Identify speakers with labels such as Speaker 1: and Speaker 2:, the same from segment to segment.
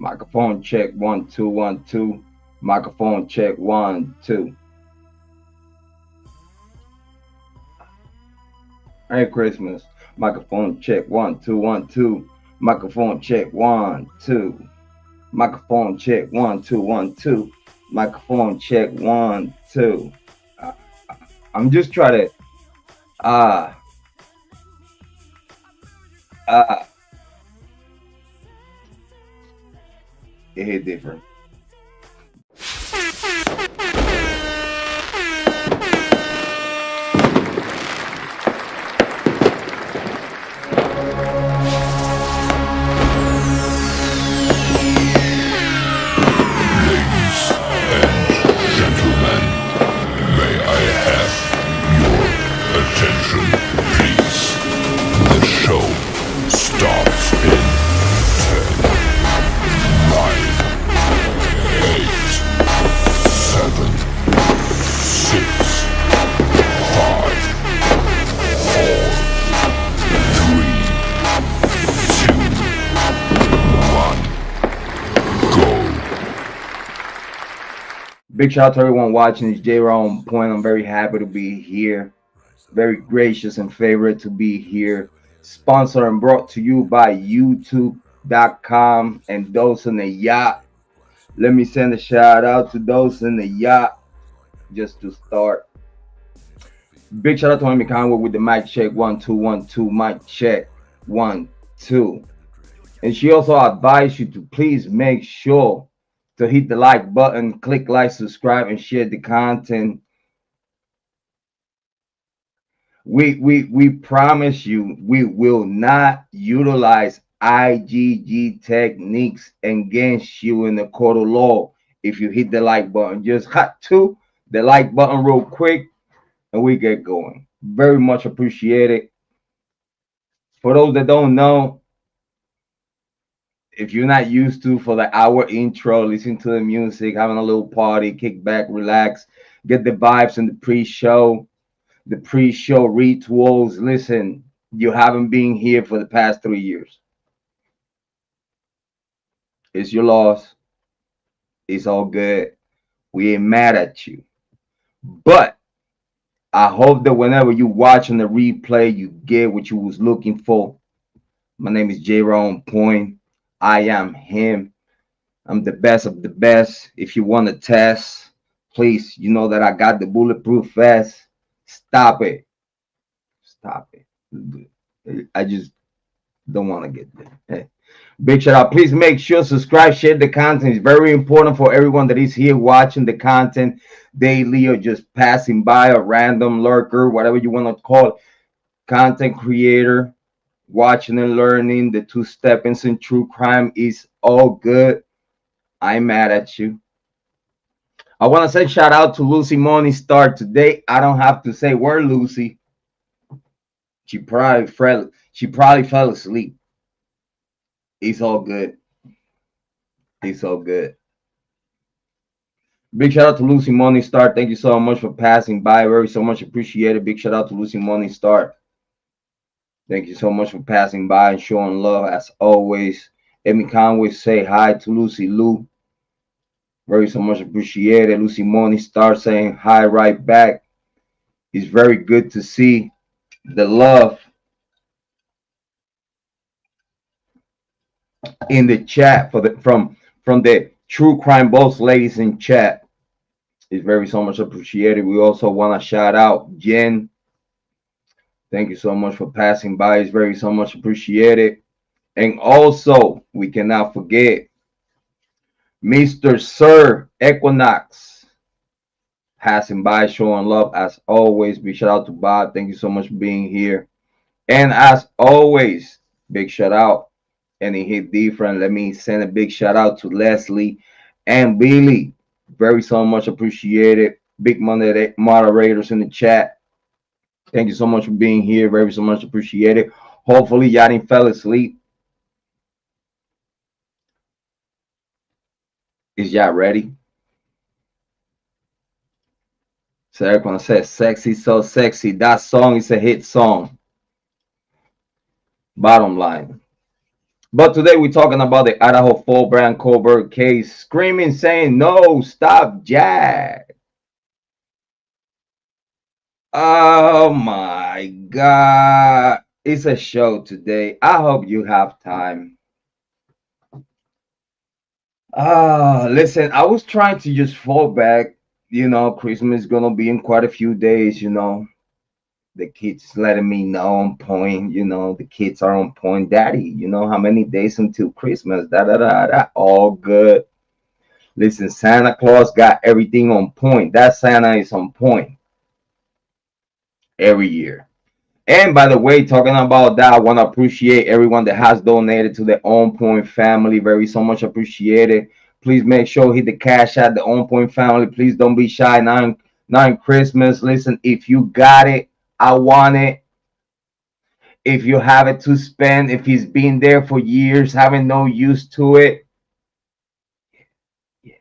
Speaker 1: Microphone check 1 2 1 2. Microphone check 1 2. Merry Christmas. Microphone check 1 2 1 2. Microphone check 1 2. Microphone check 1 2 1 2. Microphone check 1 2. Uh, I'm just trying to uh uh it hit different.
Speaker 2: Gentlemen, may I have your attention, please? The show starts in 10, 9, 8, 7, 6, 5, 4, 3, 2, 1, go.
Speaker 1: Big shout out to everyone watching. It's Jrod Point. I'm very happy to be here. Very gracious and favorite to be here. Sponsored and brought to you by YouTube.com and those in the yacht. Let me send a shout out to those in the yacht just to start. Big shout out to Amy Conway with the mic check 1 2 1 2. Mic check 1 2. And she also advised you to please make sure to hit the like button, click like, subscribe, and share the content. We promise you we will not utilize IGG techniques against you in the court of law if you hit the like button. Just hot to the like button real quick and we get going. Very much appreciated. For those that don't know, if you're not used to for the hour intro, listen to the music, having a little party, kick back, relax, get the vibes in the pre-show rituals. Listen, you haven't been here for the past 3 years. It's your loss. It's all good. We ain't mad at you. But I hope that whenever you watching the replay, you get what you was looking for. My name is Jrod Point. I am him. I'm the best of the best. If you want to test, please, you know that I got the bulletproof vest. Stop it. Stop it. I just don't want to get there. Hey. Big shout out. Please make sure subscribe, share the content. It's very important for everyone that is here watching the content daily or just passing by, a random lurker, whatever you want to call it. Content creator, watching and learning. The two steppings in true crime is all good. I'm mad at you. I want to say shout out to Lucy Morningstar today. I don't have to say where Lucy. She probably fell asleep. It's all good. It's all good. Big shout out to Lucy Morningstar. Thank you so much for passing by. Very so much appreciated. Big shout out to Lucy Morningstar. Thank you so much for passing by and showing love as always. Amy Conway say hi to Lucy Lou. Very so much appreciated. Lucy Morningstar saying hi right back. It's very good to see the love in the chat for the from the True Crime Boss ladies in chat. It's very so much appreciated. We also want to shout out Jen. Thank you so much for passing by. It's very so much appreciated. And also, we cannot forget Mr. Sir Equinox passing by, showing love as always. Big shout out to Bob. Thank you so much for being here. And as always, big shout out. And it hit different. Let me send a big shout out to Leslie and Billy. Very so much appreciated. Big moderators in the chat. Thank you so much for being here. Very so much appreciated. Hopefully, y'all didn't fell asleep. Is y'all ready? So everyone says sexy, so sexy. That song is a hit song. Bottom line. But today we're talking about the Idaho Fall Bryan Kohberger case, screaming, saying, "No, stop, Jack." Oh my God. It's a show today. I hope you have time. Listen, I was trying to just fall back. Christmas is gonna be in quite a few days. The kids letting me know on point. The kids are on point. Daddy, how many days until Christmas? Da da da da. All good. Listen, Santa Claus got everything on point. That Santa is on point every year. And by the way, talking about that, I want to appreciate everyone that has donated to the On Point family. Very so much appreciated. Please make sure hit the cash at the On Point family. Please don't be shy. Nine Christmas. Listen, if you got it, I want it. If you have it to spend, if he's been there for years, having no use to it, yeah,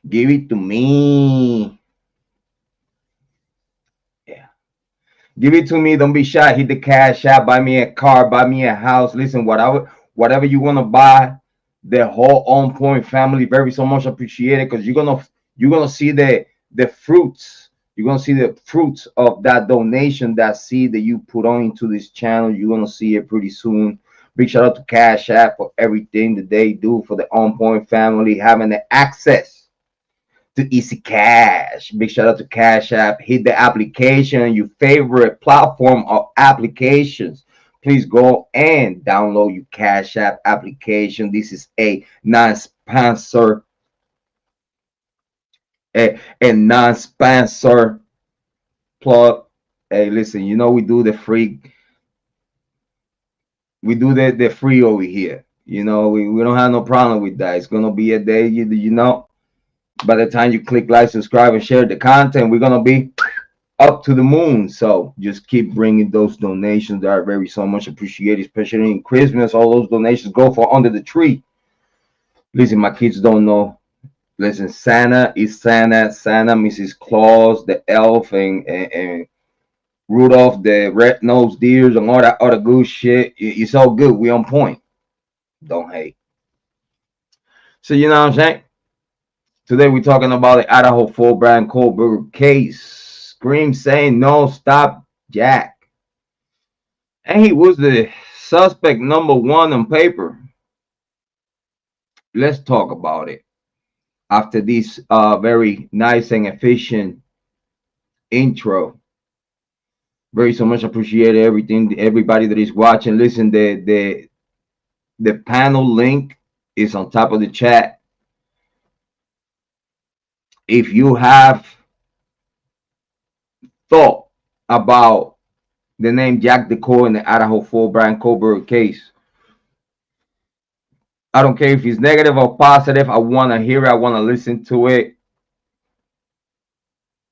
Speaker 1: give it to me. Yeah. Give it to me. Don't be shy. Hit the cash app. Buy me a car. Buy me a house. Listen, whatever you want to buy, the whole On Point family very so much appreciated because you're gonna see the fruits. You're gonna see the fruits of that donation, that seed that you put on into this channel. You're gonna see it pretty soon. Big shout out to Cash App for everything that they do for the On Point family, having the access to Easy Cash. Big shout out to Cash App. Hit the application, your favorite platform of applications. Please go and download your Cash App application. This is a non-sponsor, a non-sponsor plug. Hey, listen, we do the free. We do the free over here. We don't have no problem with that. It's gonna be a day, by the time you click like, subscribe, and share the content, we're gonna be up to the moon. So just keep bringing those donations that are very so much appreciated, especially in Christmas. All those donations go for under the tree. Listen, my kids don't know. Listen, Santa is Santa. Santa, Mrs. Claus, the elf, and Rudolph, the red-nosed deers, and all that other good shit. It's all good. We on point. Don't hate. So you know what I'm saying? Today we're talking about the Idaho Fall Bryan Kohberger case. Scream saying no, stop, Jack. And he was the suspect number one on paper. Let's talk about it after this very nice and efficient intro. Very so much appreciated everything, everybody that is watching. Listen, the panel link is on top of the chat. If you have thought about the name Jack DeCoe in the Idaho Fall Bryan Kohberger case, I don't care if it's negative or positive. I want to hear it. I want to listen to it.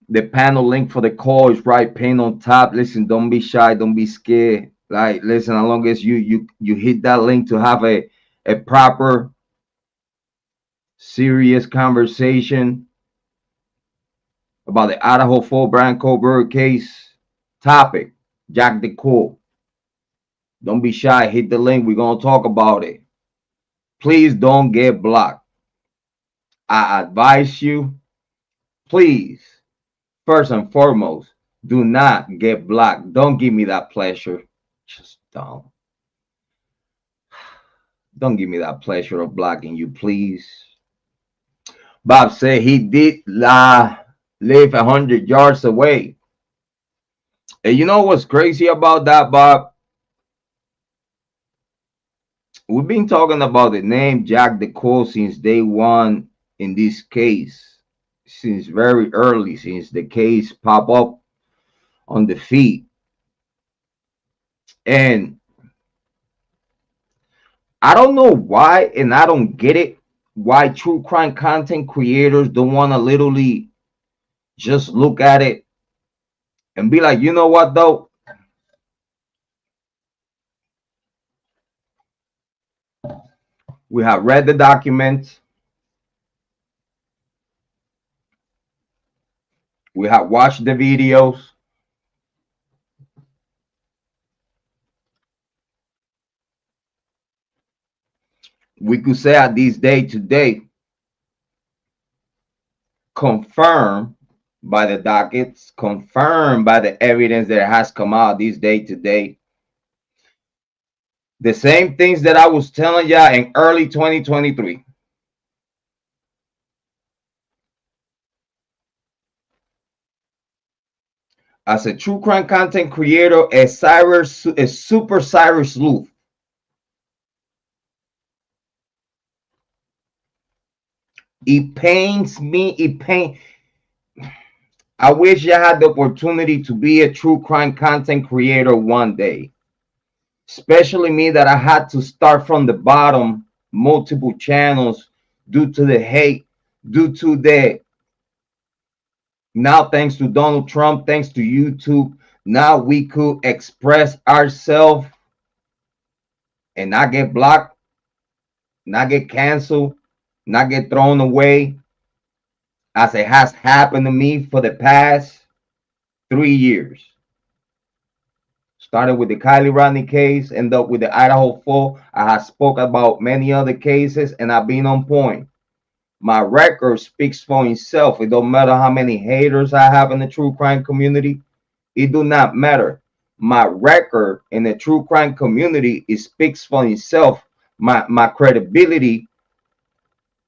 Speaker 1: The panel link for the call is right pinned on top. Listen, don't be shy. Don't be scared. Like, listen, as long as you hit that link to have a proper, serious conversation about the Idaho Fall Bryan Kohberger case topic, Jack DeCoe. Don't be shy. Hit the link. We're going to talk about it. Please don't get blocked. I advise you, please, first and foremost, do not get blocked. Don't give me that pleasure. Just don't. Don't give me that pleasure of blocking you, please. Bob said he did live 100 yards away. And you know what's crazy about that, Bob? We've been talking about the name Jack DeCoe since day one in this case, since very early, since the case popped up on the feed. And I don't know why, and I don't get it, why true crime content creators don't want to literally just look at it and be like, you know what, though? We have read the documents. We have watched the videos. we could say at this day today, confirmed by the dockets, confirmed by the evidence that has come out this day today. The same things that I was telling y'all in early 2023. As a true crime content creator, a super cyber sleuth. It pains me. I wish I had the opportunity to be a true crime content creator one day. Especially me, that I had to start from the bottom, multiple channels, due to the hate, due to the, now thanks to Donald Trump, thanks to YouTube, now we could express ourselves and not get blocked, not get canceled, not get thrown away, as it has happened to me for the past 3 years. Started with the Kiely Rodni case, ended up with the Idaho 4. I have spoke about many other cases, and I've been on point. My record speaks for itself. It don't matter how many haters I have in the true crime community. It do not matter. My record in the true crime community, it speaks for itself. My credibility,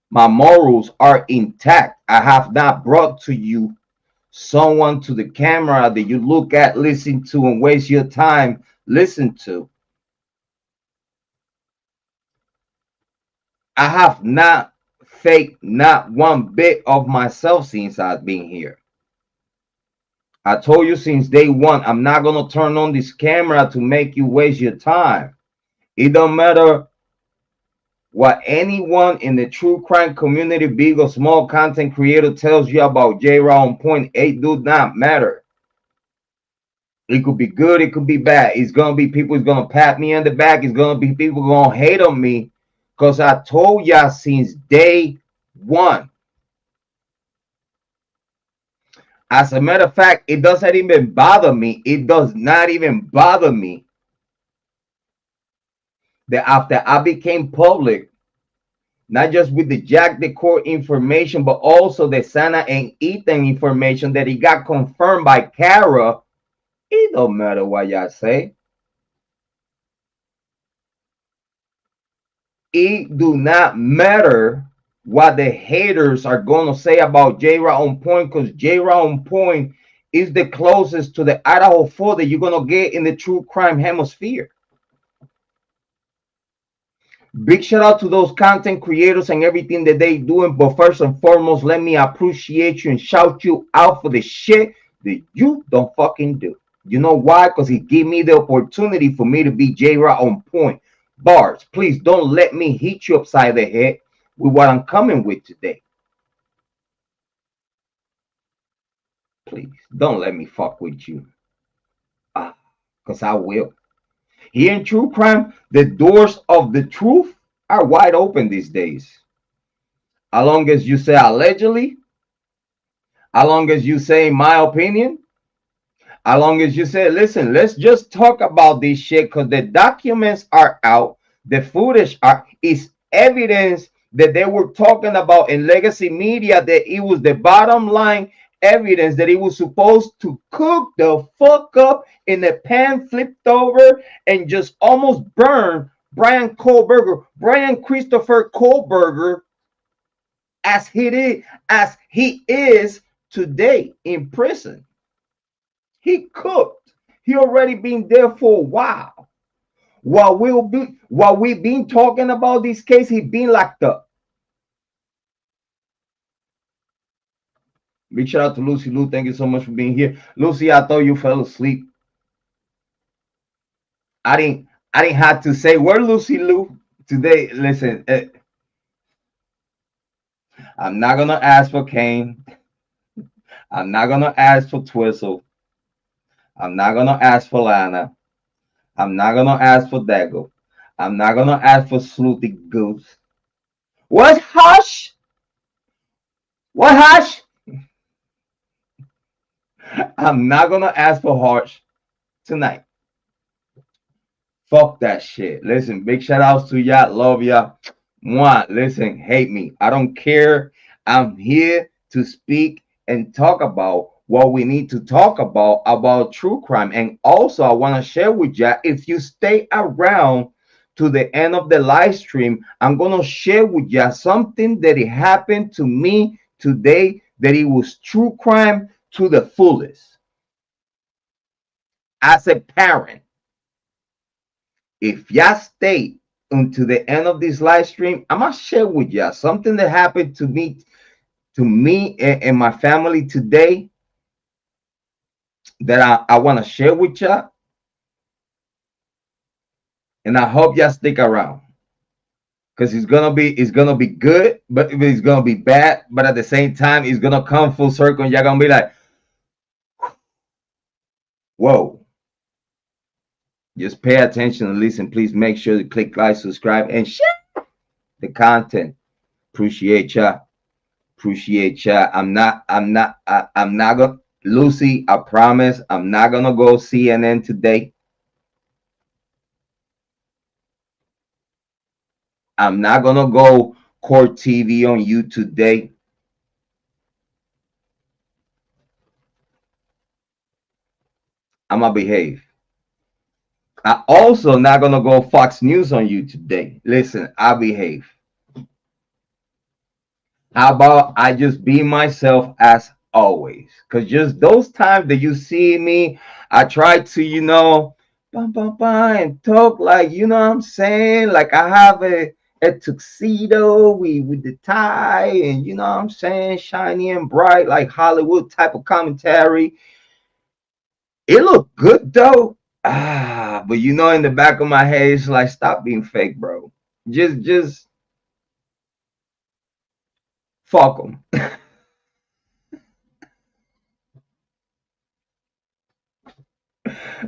Speaker 1: my morals are intact. I have not brought to you someone to the camera that you look at, listen to, and waste your time listen to. I have not faked not one bit of myself since I've been here. I told you since day one, I'm not going to turn on this camera to make you waste your time. It don't matter what anyone in the true crime community, big or small content creator, tells you about Jrod on point. It do not matter. It could be good, it could be bad. It's gonna be people who's gonna pat me on the back. It's gonna be people gonna hate on me, because I told y'all since day one. As a matter of fact, it doesn't even bother me. It does not even bother me that after I became public, not just with the Jack the Court information, but also the Sana and Ethan information that it got confirmed by Kara. It don't matter what y'all say. It do not matter what the haters are going to say about Jrod on point, because Jrod on point is the closest to the Idaho 4 that you're going to get in the true crime hemisphere. Big shout out to those content creators and everything that they doing. But first and foremost, let me appreciate you and shout you out for the shit that you don't fucking do. You know why? Because it gave me the opportunity for me to be Jrod on point. Bars, please don't let me hit you upside the head with what I'm coming with today. Please don't let me fuck with you. Because I will. Here in true crime, the doors of the truth are wide open these days. As long as you say allegedly, as long as you say my opinion, as long as you say, listen, let's just talk about this shit, because the documents are out, the footage is evidence that they were talking about in legacy media, that it was the bottom line evidence that it was supposed to cook the fuck up in the pan, flipped over, and just almost burn Bryan Kohberger, Bryan Christopher Kohberger, as he is today in prison. He cooked. He already been there for a while. While we've been talking about this case, he been locked up. Big shout out to Lucy Lou. Thank you so much for being here. Lucy, I thought you fell asleep. I didn't have to say where Lucy Lou today. Listen, I'm not gonna ask for Kane. I'm not gonna ask for Twizzle. I'm not gonna ask for Lana. I'm not gonna ask for Dago. I'm not gonna ask for Sleuthie Goose. What hush? What hush? I'm not gonna ask for Harsh tonight. Fuck that shit. Listen, big shout outs to y'all. Love y'all. Mwah, listen, hate me. I don't care. I'm here to speak and talk about what we need to talk about true crime. And also, I want to share with you, if you stay around to the end of the live stream, I'm going to share with you something that it happened to me today, that it was true crime to the fullest. As a parent, if y'all stay until the end of this live stream, I'm gonna share with y'all something that happened to me and my family today, that I want to share with y'all, and I hope y'all stick around, because it's gonna be good, but it's gonna be bad, but at the same time it's gonna come full circle, and y'all gonna be like, whoa. Just pay attention and listen. Please make sure to click like, subscribe, and share the content. Appreciate y'all. Appreciate y'all. I'm not gonna, Lucy, I promise I'm not gonna go CNN today. I'm not gonna go court TV on you today. I'm gonna behave. I also not gonna go Fox News on you today. Listen, I behave. How about I just be myself as always? Because just those times that you see me, I try to, bum, bum, bum, and talk like, you know what I'm saying? Like I have a tuxedo with the tie, and you know what I'm saying? Shiny and bright, like Hollywood type of commentary. It looked good though. But in the back of my head, it's like, stop being fake, bro. Just fuck them.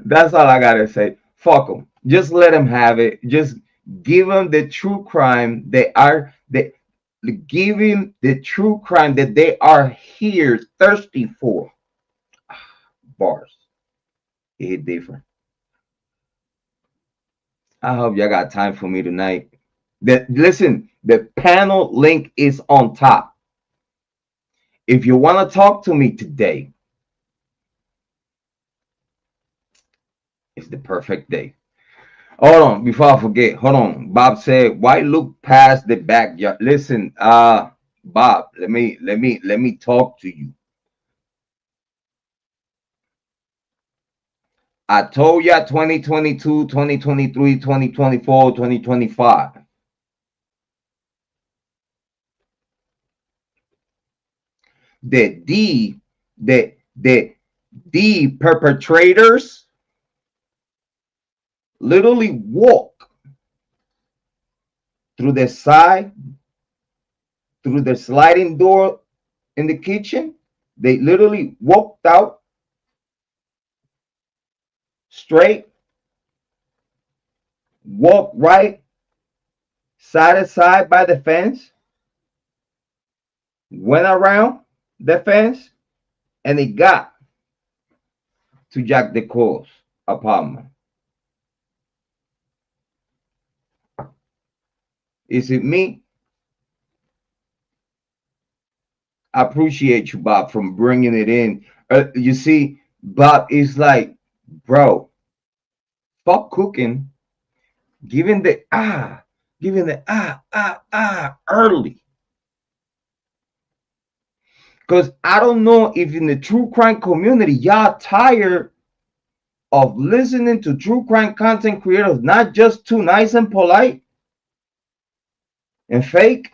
Speaker 1: That's all I gotta say. Fuck them. Just let them have it. Just give them the true crime they give him the true crime that they are here thirsty for. Bars. It hit different. I hope y'all got time for me tonight. Listen, the panel link is on top. If you want to talk to me today, it's the perfect day. Hold on, before I forget. Hold on. Bob said, "Why look past the backyard?" Listen, Bob, let me talk to you. I told ya 2022, 2023, 2024, 2025. The the perpetrators literally walk through the side, through the sliding door in the kitchen. They literally walked out straight, walked right, side to side by the fence, went around the fence, and they got to Jack DeCole's apartment. Is it me? I appreciate you, Bob, from bringing it in. You see, Bob is like, bro, fuck cooking, giving the early. Because I don't know if in the true crime community, y'all tired of listening to true crime content creators, not just too nice and polite and fake,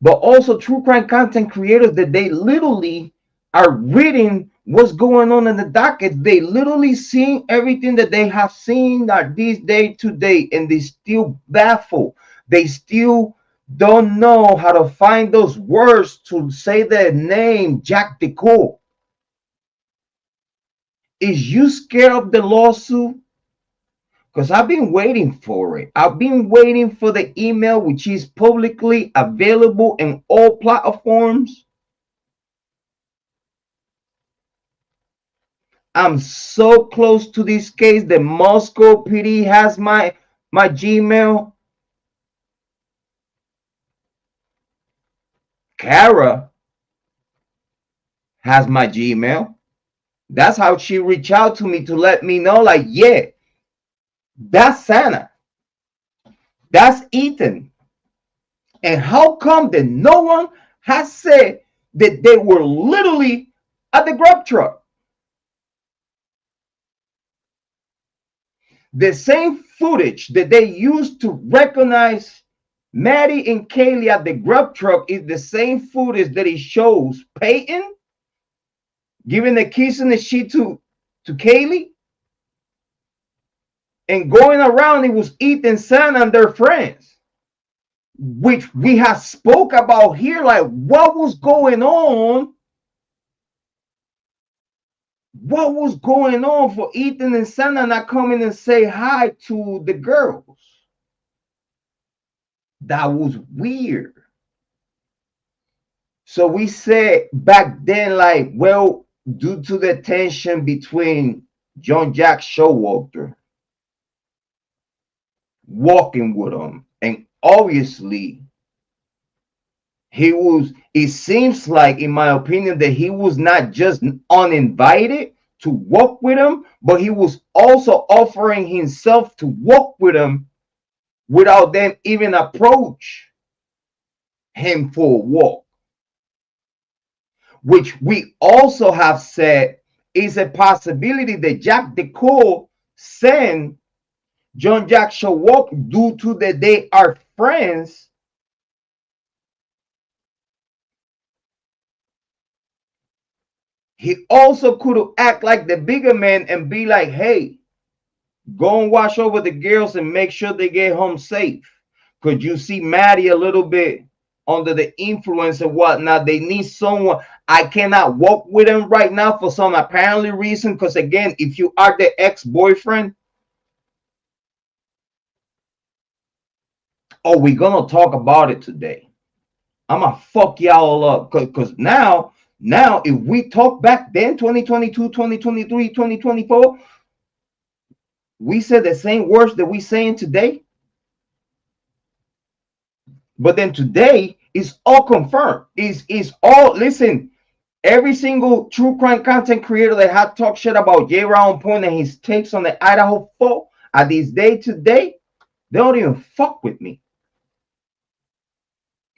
Speaker 1: but also true crime content creators that they literally are reading what's going on in the docket. They literally seeing everything that they have seen that this day to day, and they still baffled. They still don't know how to find those words to say the name Jack DeCole. Is you scared of the lawsuit? Because I've been waiting for it. I've been waiting for the email, which is publicly available in all platforms. I'm so close to this case. The Moscow PD has my Gmail. Kara has my Gmail. That's how she reached out to me to let me know, like, yeah, that's Santa. That's Ethan. And how come that no one has said that they were literally at the grub truck? The same footage that they used to recognize Maddie and Kiely at the grub truck is the same footage that it shows Peyton giving the keys and the sheet to Kiely, and going around it was Ethan, Santa, and their friends, which we have spoke about here. Like, what was going on? What was going on for Ethan and Santa not coming and say hi to the girls? That was weird. So we said back then, like, well, due to the tension between John Jack Showalter walking with him, and obviously it seems like, in my opinion, that he was not just uninvited to walk with him, but he was also offering himself to walk with him without them even approach him for a walk, which we also have said is a possibility that Jack DeCole sent John Jack Showalter due to that they are friends. He also could have act like the bigger man and be like, hey, go and watch over the girls and make sure they get home safe. Could you see Maddie a little bit under the influence and whatnot? They need someone. I cannot walk with them right now for some apparently reason. Because again, if you are the ex-boyfriend, oh, we're gonna talk about it today. I'm gonna fuck y'all up. Because now, if we talk back then, 2022, 2023, 2024, we said the same words that we saying today. But then today is all confirmed. Is all, listen, every single true crime content creator that had talked shit about TheOnPoint and his takes on the Idaho 4 at this day today, they don't even fuck with me.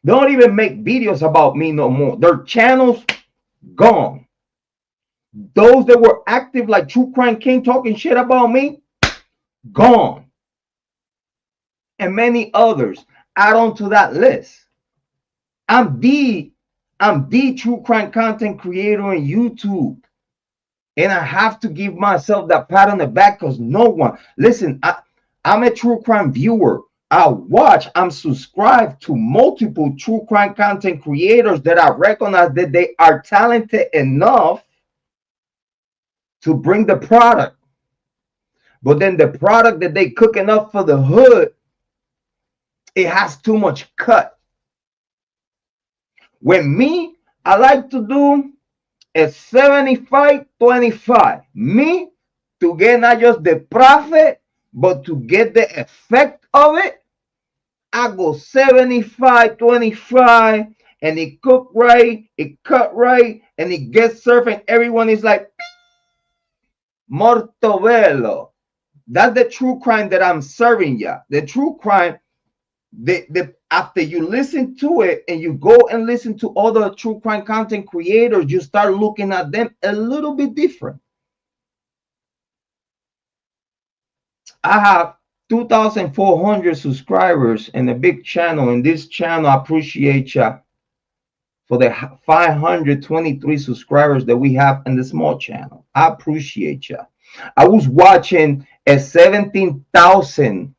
Speaker 1: They don't even make videos about me no more. Their channels gone. Those that were active like True Crime King talking shit about me, gone. And many others add on to that list. I'm the true crime content creator on YouTube. And I have to give myself that pat on the back because no one, listen, I'm a true crime viewer. I watch, I'm subscribed to multiple true crime content creators that I recognize that they are talented enough to bring the product. But then the product that they cooking up for the hood, it has too much cut. When me, I like to do a 75-25. Me, to get not just the profit, but to get the effect of it, I go 75-25, and it cook right, it cut right, and it gets served, and everyone is like, Mortobello. That's the true crime that I'm serving ya. The true crime, after you listen to it and you go and listen to other true crime content creators, you start looking at them a little bit different. I have 2,400 subscribers and a big channel. In this channel, I appreciate you for the 523 subscribers that we have in the small channel. I appreciate you. I was watching a 17,000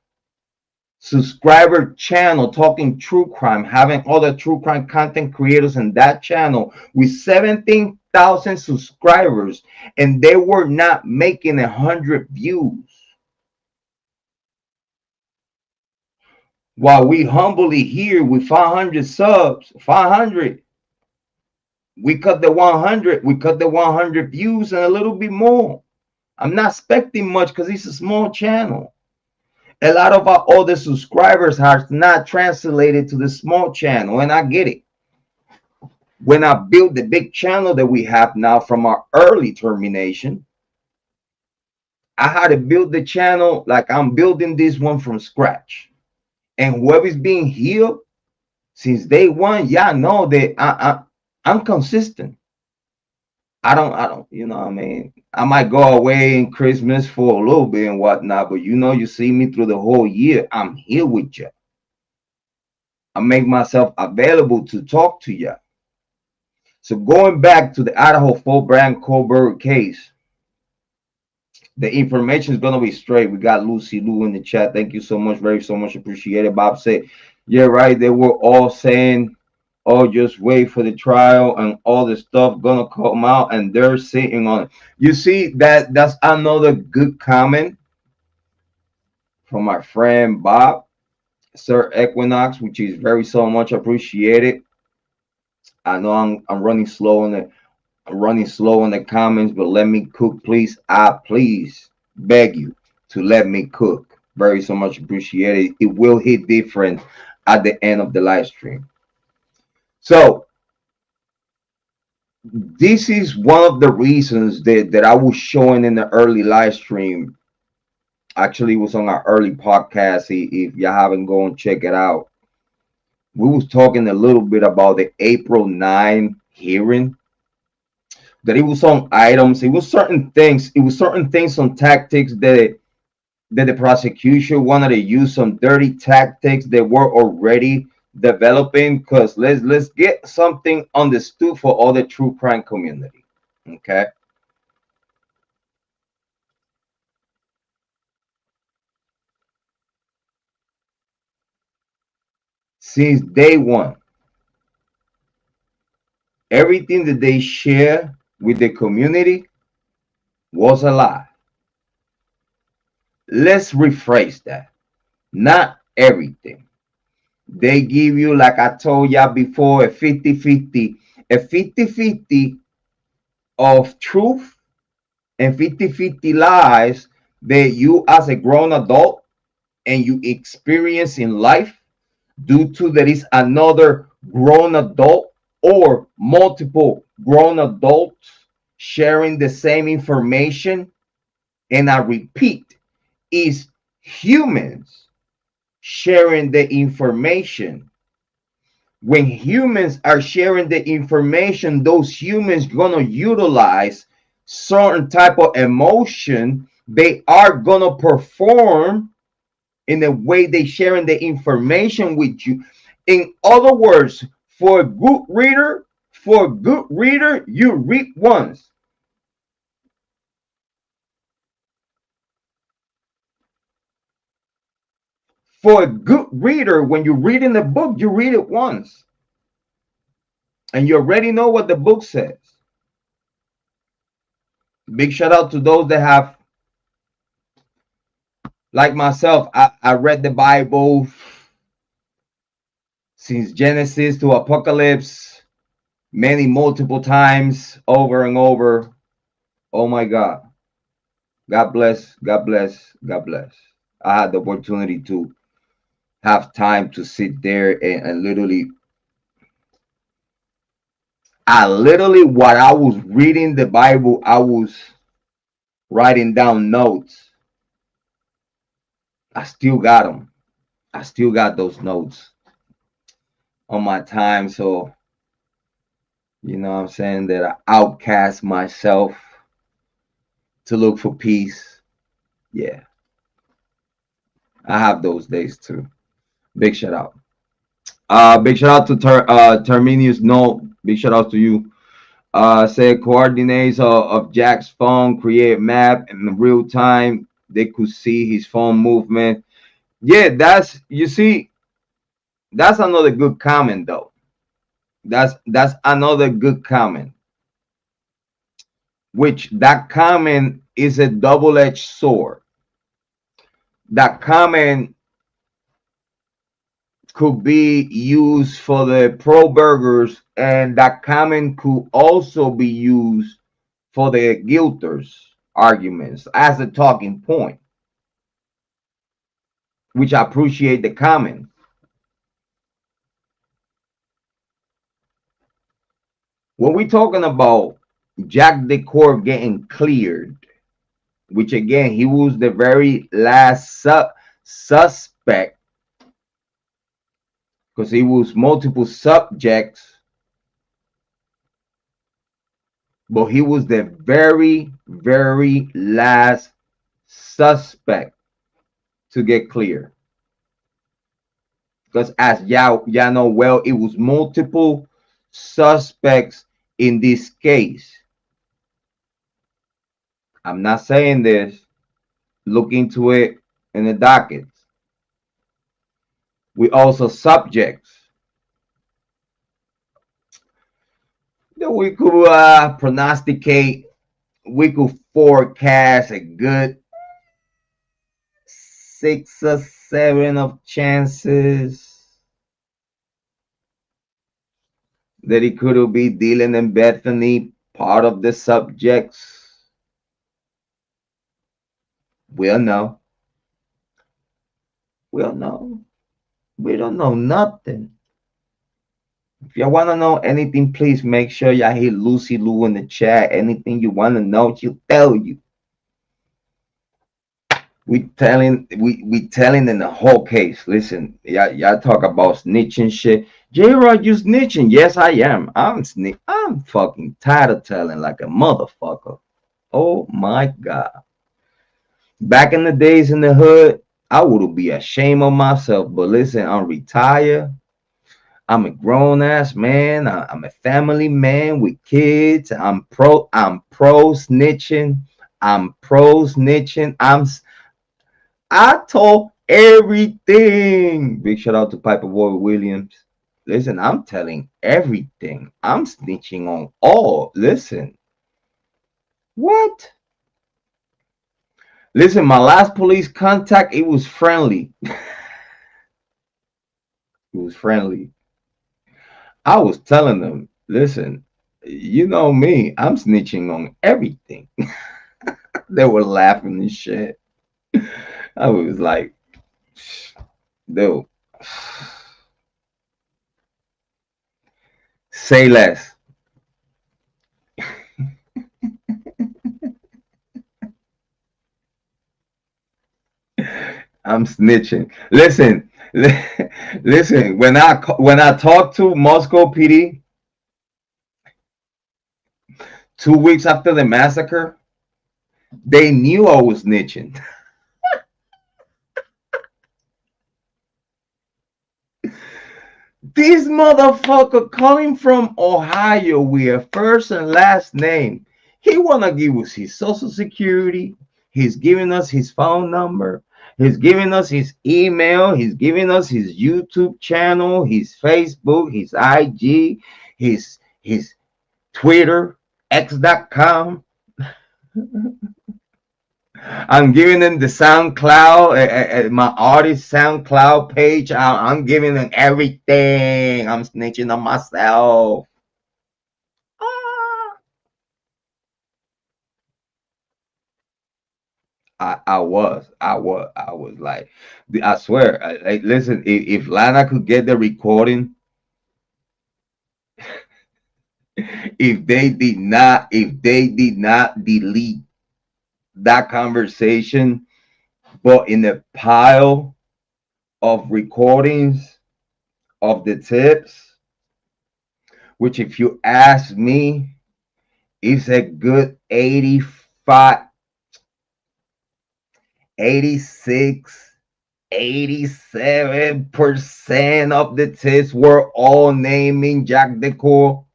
Speaker 1: subscriber channel talking true crime, having other true crime content creators in that channel with 17,000 subscribers, and they were not making 100 views. While we humbly here with 500 subs, 500, we cut the 100, we cut the 100 views and a little bit more. I'm not expecting much because it's a small channel. A lot of our other subscribers have not translated to the small channel, and I get it. When I built the big channel that we have now from our early termination, I had to build the channel like I'm building this one from scratch. And whoever's being healed since day one, y'all know that I'm consistent. I don't, what I mean, I might go away in Christmas for a little bit and whatnot, but you see me through the whole year. I'm here with you. I make myself available to talk to you. So going back to the Idaho Fall Bryan Kohberger case, the information is gonna be straight. We got Lucy Lou in the chat. Thank you so much, very so much appreciated. Bob said, "Yeah, right." They were all saying, "Oh, just wait for the trial and all the stuff gonna come out," and they're sitting on it. You see that's another good comment from my friend Bob, Sir Equinox, which is very so much appreciated. I know I'm running slow on the running slow in the comments, but let me cook, please. I please beg you to let me cook. Very so much appreciated. It will hit different at the end of the live stream. So this is one of the reasons that I was showing in the early live stream. Actually, it was on our early podcast. If you haven't go and check it out, we was talking a little bit about the April 9 hearing. That it was on items. It was certain things on tactics that the prosecution wanted to use, some dirty tactics that were already developing. Because let's get something understood for all the true crime community. Okay. Since day one, everything that they share with the community was a lie. Let's rephrase that. Not everything. They give you, like I told y'all before, a 50-50, a 50-50 of truth and 50-50 lies that you as a grown adult and you experience in life due to there is another grown adult or multiple grown adults sharing the same information. And I repeat, is humans sharing the information. When humans are sharing the information, those humans gonna utilize certain type of emotion. They are gonna perform in the way they sharing the information with you. In other words, for a good reader, you read once. For a good reader, when you read in the book, you read it once. And you already know what the book says. Big shout out to those that have, like myself, I read the Bible since Genesis to Apocalypse many multiple times over and over. Oh my God. God bless, God bless, God bless. I had the opportunity to have time to sit there and literally, while I was reading the Bible, I was writing down notes. I still got them. I still got those notes on my time. So, you know what I'm saying, that I outcast myself to look for peace. Yeah, I have those days too. Big shout out. Big shout out to Terminius. No, big shout out to you. Said coordinates of Jack's phone, create map in real time. They could see his phone movement. Yeah, that's, you see, that's another good comment though. That's another good comment. Which that comment is a double-edged sword. That comment could be used for the pro burgers, and that comment could also be used for the guilters arguments as a talking point, which I appreciate the comment. When we talking about Jack Decor getting cleared, which again he was the very last suspect because he was multiple subjects, but he was the very last suspect to get clear. Because as y'all know well, it was multiple suspects in this case. I'm not saying this. Look into it in the dockets. We also subjects that we could prognosticate. We could forecast a good 6 or 7 of chances that it could be Dylan and Bethany, part of the subjects. We'll know. We'll know. We don't know nothing. If y'all want to know anything, please make sure y'all hit Lucy Lou in the chat. Anything you want to know, she'll tell you. We telling in the whole case. Listen, y'all talk about snitching shit. Jrod, you snitching? Yes, I am. I'm fucking tired of telling like a motherfucker. Oh my god. Back in the days in the hood, I would be ashamed of myself. But listen, I'm retired. I'm a grown ass man. I'm a family man with kids. I'm pro snitching. I'm pro snitching. I told everything. Big shout out to Piper Boy Williams. Listen, I'm telling everything. I'm snitching on all. Listen. What? Listen, my last police contact, it was friendly. It was friendly. I was telling them, listen, you know me, I'm snitching on everything. They were laughing and shit. I was like, dude, say less. I'm snitching. Listen, listen. When I talked to Moscow PD 2 weeks after the massacre, they knew I was snitching. This motherfucker calling from Ohio with a first and last name. He wanna give us his social security. He's giving us his phone number. He's giving us his email. He's giving us his YouTube channel, his Facebook, his IG, his Twitter, X.com. I'm giving them the SoundCloud, my artist SoundCloud page. I'm giving them everything. I'm snitching on myself. I was like, I swear, listen, if Lana could get the recording, if they did not delete that conversation, but in the pile of recordings of the tips, which if you ask me, is a good 85, 86, 87% of the tips were all naming Jack Decor.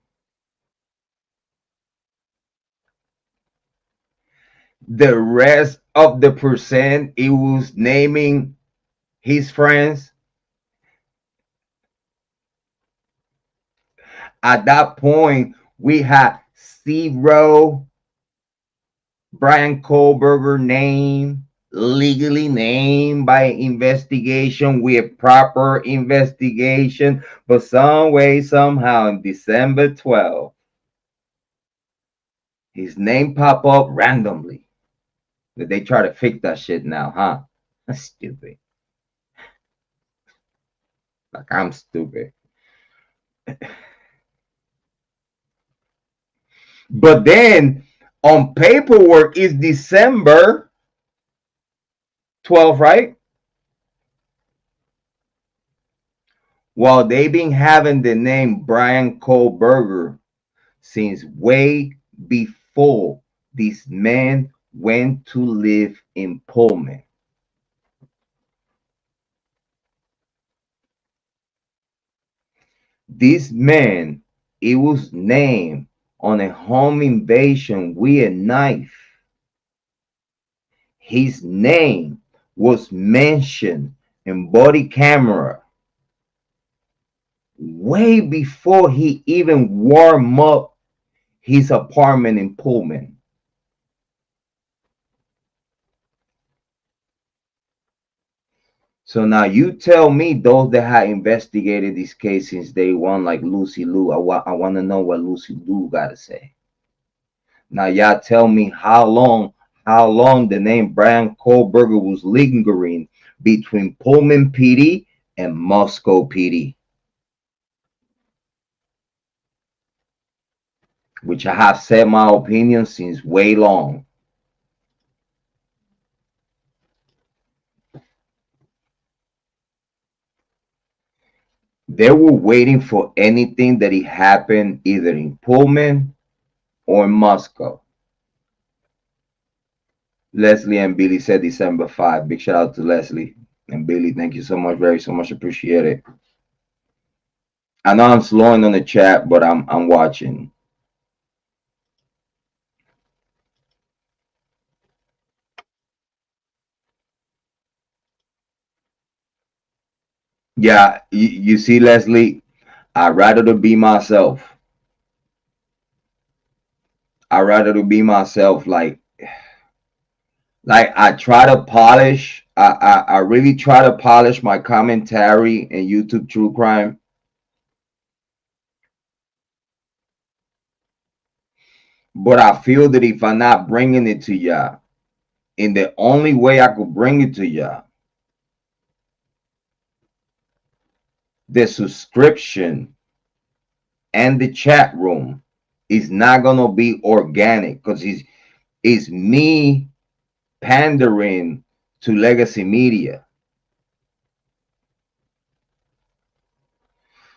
Speaker 1: The rest of the percent, it was naming his friends. At that point, we had zero Bryan Kohberger name, legally named by investigation with proper investigation, but some way, somehow, in December 12th, his name pop up randomly. Did they try to fix that shit now, huh? That's stupid. Like, I'm stupid. But then on paperwork is December 12th, right? Well, they've been having the name Bryan Kohberger since way before this man went to live in Pullman. This man, it was named on a home invasion with a knife. His name was mentioned in body camera way before he even warmed up his apartment in Pullman. So now you tell me those that have investigated this case since day one, like Lucy Liu, I want to know what Lucy Liu got to say. Now y'all tell me how long the name Bryan Kohberger was lingering between Pullman PD and Moscow PD, which I have said my opinion since way long. They were waiting for anything that it happened either in Pullman or in Moscow. Leslie and Billy said December 5. Big shout out to Leslie and Billy. Thank you so much, very so much. Appreciate it. I know I'm slowing on the chat, but I'm watching. Yeah, you see, Leslie, I'd rather to be myself. I'd rather to be myself. Like I try to polish. I really try to polish my commentary in YouTube True Crime. But I feel that if I'm not bringing it to y'all, in the only way I could bring it to y'all, the subscription and the chat room is not gonna be organic because it's me pandering to legacy media.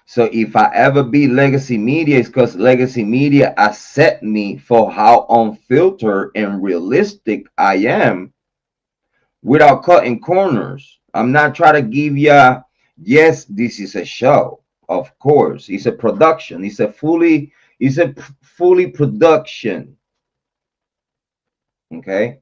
Speaker 1: So if I ever be legacy media, it's because legacy media accept me for how unfiltered and realistic I am without cutting corners. I'm not trying to give ya, yes, this is a show. Of course, it's a production. It's a fully production. Okay.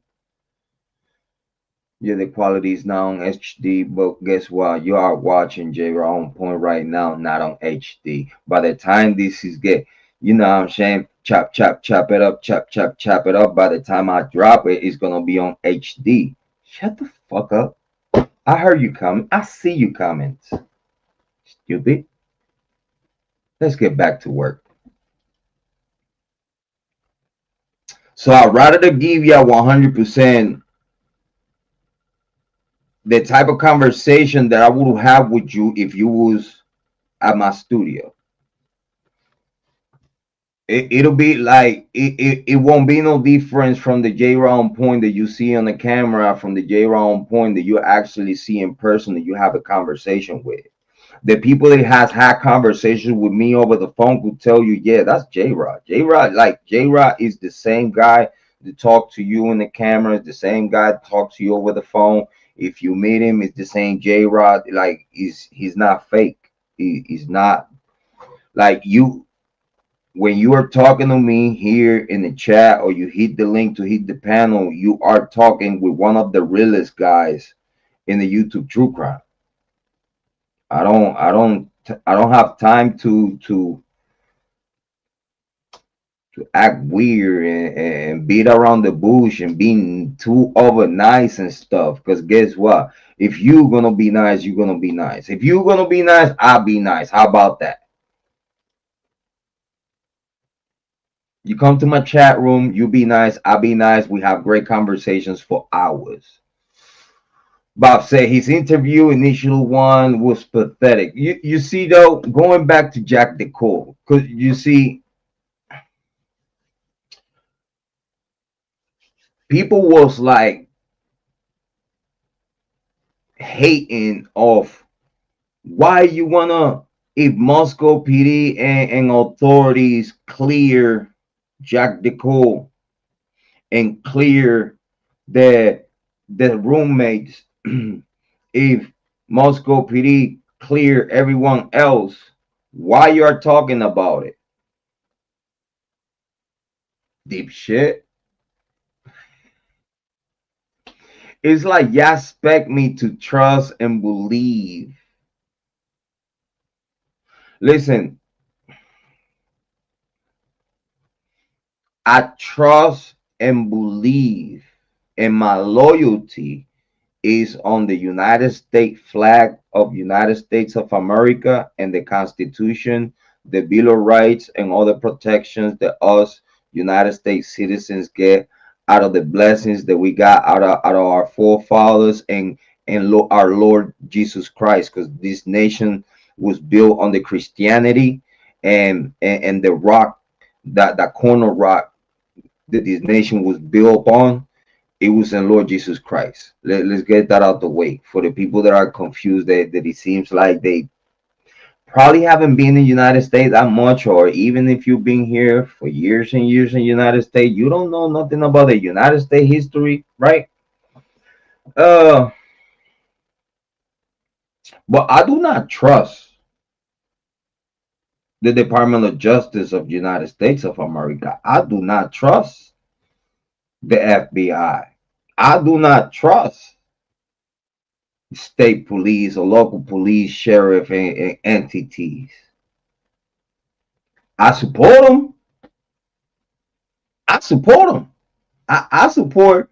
Speaker 1: Yeah, the quality is not on HD, but guess what? You are watching Jrod on point right now, not on HD. By the time this is get, you know what I'm saying? Chop, chop, chop it up, chop, chop, chop it up. By the time I drop it, it's gonna be on HD. Shut the fuck up. I heard you coming. I see you comments. Stupid. Let's get back to work. So I'd rather to give you 100% the type of conversation that I would have with you if you was at my studio. It'll be like it won't be no difference from the Jrod point that you see on the camera from the Jrod point that you actually see in person that you have a conversation with. The people that has had conversations with me over the phone could tell you, yeah, that's Jrod. Jrod is the same guy that talk to you in the camera, the same guy that talks to you over the phone. If you meet him, it's the same Jrod. Like he's not fake. He's not like you. When you are talking to me here in the chat or you hit the link to hit the panel, you are talking with one of the realest guys in the YouTube True Crime. I don't have time to act weird and beat around the bush and being too over nice and stuff. Because guess what? If you're gonna be nice, you're gonna be nice. If you're gonna be nice, I'll be nice. How about that? You come to my chat room, you be nice, I'll be nice. We have great conversations for hours. Bob said his interview, initial one, was pathetic. You see, though, going back to Jack DeCole, because you see, people was like hating of why you wanna, if Moscow PD and authorities clear Jack DeCole and clear the roommates, if Moscow PD clear everyone else, why you are talking about it? Deep shit. It's like y'all expect me to trust and believe. Listen, I trust and believe, and my loyalty is on the United States flag of United States of America and the Constitution, the Bill of Rights, and all the protections that us United States citizens get out of the blessings that we got out of our forefathers and our Lord Jesus Christ, because this nation was built on the Christianity and the rock, that corner rock that this nation was built on, it was in Lord Jesus Christ. Let's get that out the way for the people that are confused, that it seems like they probably haven't been in the United States that much, or even if you've been here for years and years in the United States, you don't know nothing about the United States history, right? Uh, but I do not trust the Department of Justice of the United States of America. I do not trust the FBI. I do not trust state police or local police, sheriff, and entities. I support them. I support them. I support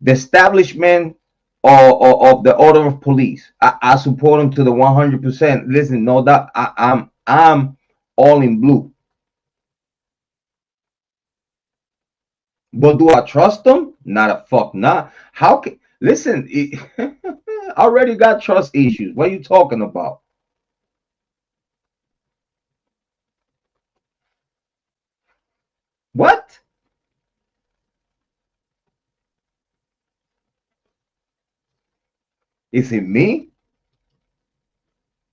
Speaker 1: the establishment of the order of police. I support them to the 100%. Listen, no doubt, I'm all in blue. But do I trust them? Not a fuck not. How can listen? I already got trust issues. What are you talking about? What is it? Me?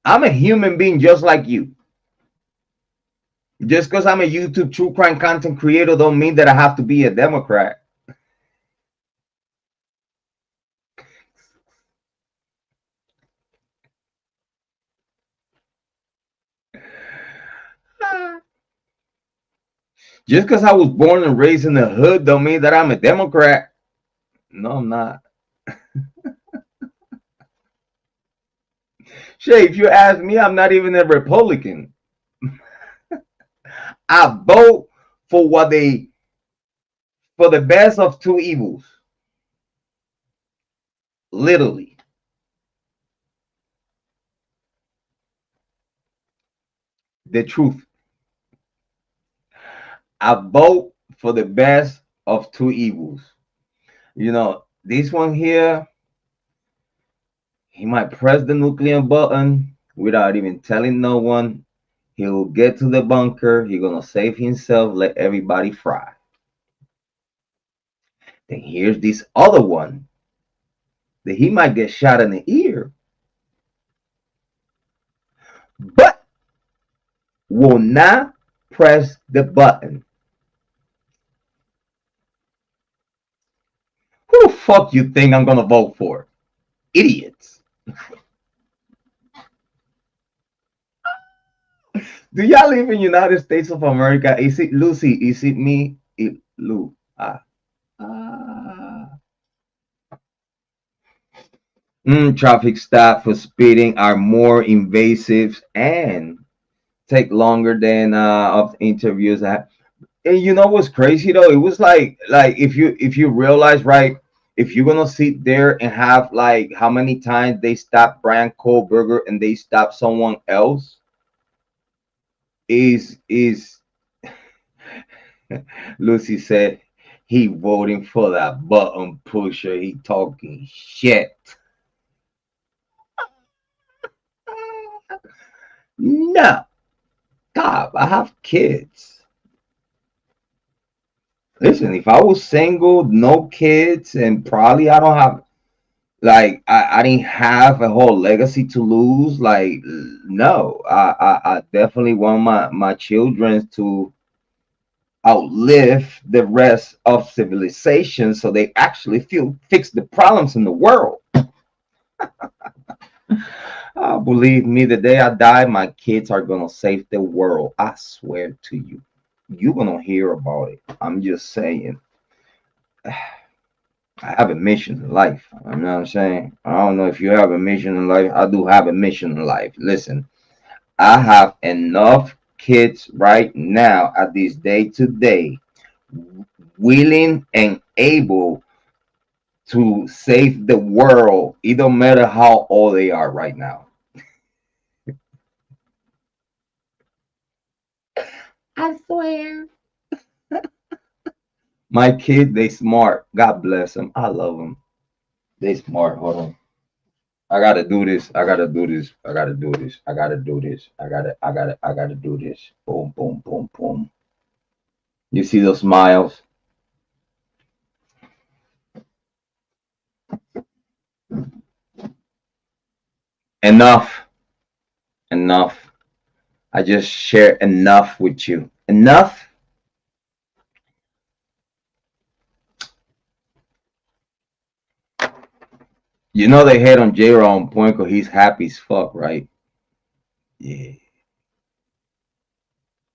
Speaker 1: I'm a human being just like you. Just because I'm a YouTube true crime content creator don't mean that I have to be a Democrat. Just because I was born and raised in the hood don't mean that I'm a Democrat. No, I'm not. Shit, if you ask me, I'm not even a Republican. I vote for for the best of two evils. Literally. The truth. I vote for the best of two evils. This one here, he might press the nuclear button without even telling no one. He'll get to the bunker. He's gonna save himself, let everybody fry. Then here's this other one that he might get shot in the ear, but will not press the button. Who the fuck you think I'm gonna vote for? Idiots. Do y'all live in United States of America? Is it Lucy? Is it me? Lou. Traffic stop for speeding are more invasive and take longer than of interviews. And you know what's crazy though? It was like if you realize, right, if you're gonna sit there and have like how many times they stop Bryan Kohberger and they stop someone else is Lucy said he voting for that button pusher. He talking shit. No, stop. I have kids. Listen, if I was single, no kids, and probably I don't have like I didn't have a whole legacy to lose. Like no, I definitely want my children to outlive the rest of civilization, so they actually feel fix the problems in the world. Believe me, the day I die, my kids are gonna save the world. I swear to you. You're gonna hear about it. I'm just saying. I have a mission in life. You know what I'm saying? I don't know if you have a mission in life. I do have a mission in life. Listen, I have enough kids right now at this day today, willing and able to save the world. It don't matter how old they are right now. I swear. My kid, they smart. God bless them. I love them. They smart. Hold on. I gotta do this. I gotta do this. I gotta do this. I gotta do this. I gotta do this. Boom, boom, boom, boom. You see those smiles? Enough. Enough. I just share enough with you. Enough. You know they hate on Jrod on point because he's happy as fuck, right? Yeah.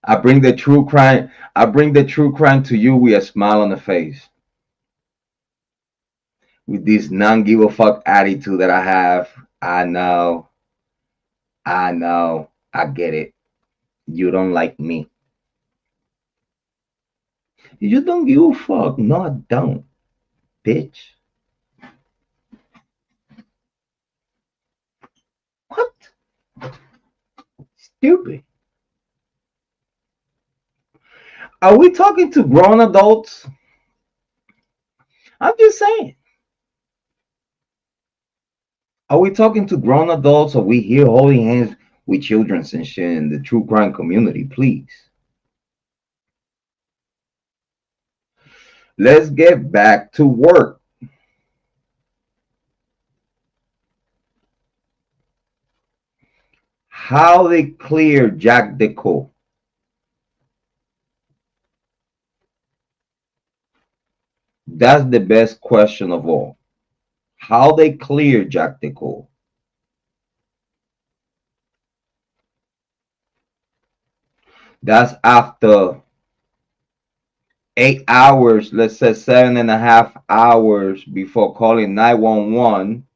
Speaker 1: I bring the true crime. I bring the true crime to you with a smile on the face. With this non give a fuck attitude that I have. I know. I know. I get it. You don't like me. You just don't give a fuck. No, I don't, bitch. What? Stupid. Are we talking to grown adults? I'm just saying. Are we talking to grown adults or we here holding hands with children and shit in the true crime community? Please. Let's get back to work. How they clear Jack Deco? That's the best question of all. How they clear Jack Deco? That's after 8 hours, let's say 7.5 hours before calling 911.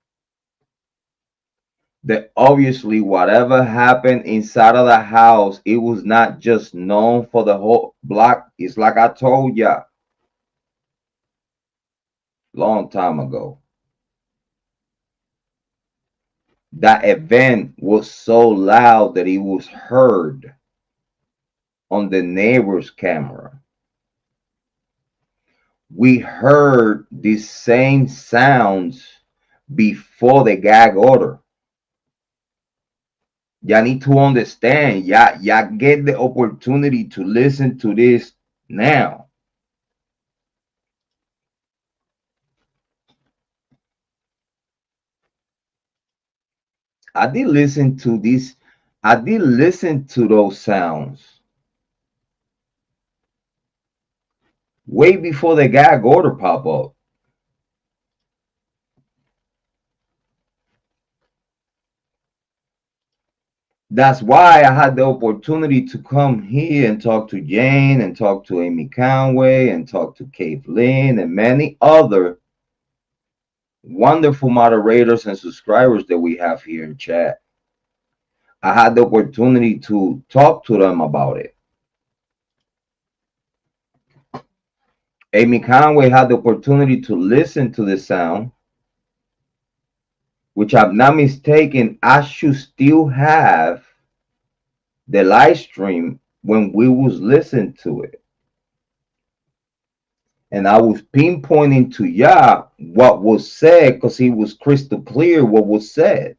Speaker 1: That obviously whatever happened inside of the house, it was not just known for the whole block. It's like I told ya long time ago. That event was so loud that it was heard on the neighbor's camera. We heard these same sounds before the gag order. Y'all need to understand. Y'all get the opportunity to listen to this now. I did listen to this. I did listen to those sounds way before the gag order pop up. That's why I had the opportunity to come here and talk to Jane and talk to Amy Conway and talk to Lynn and many other wonderful moderators and subscribers that we have here in chat. I had the opportunity to talk to them about it. Amy Conway had the opportunity to listen to the sound, which I'm not mistaken, I should still have the live stream when we was listening to it. And I was pinpointing to y'all what was said because it was crystal clear what was said.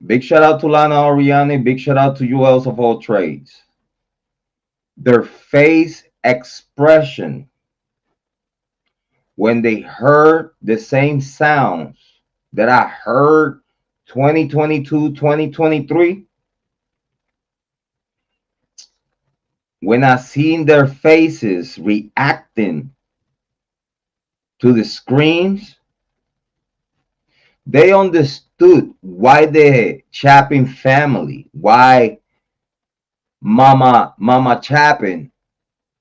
Speaker 1: Big shout out to Lana Oriani. Big shout out to you else of all trades. Their face expression when they heard the same sounds that I heard 2022, 2023, when I seen their faces reacting to the screams, they understood why the Chapin family, why Mama Chapin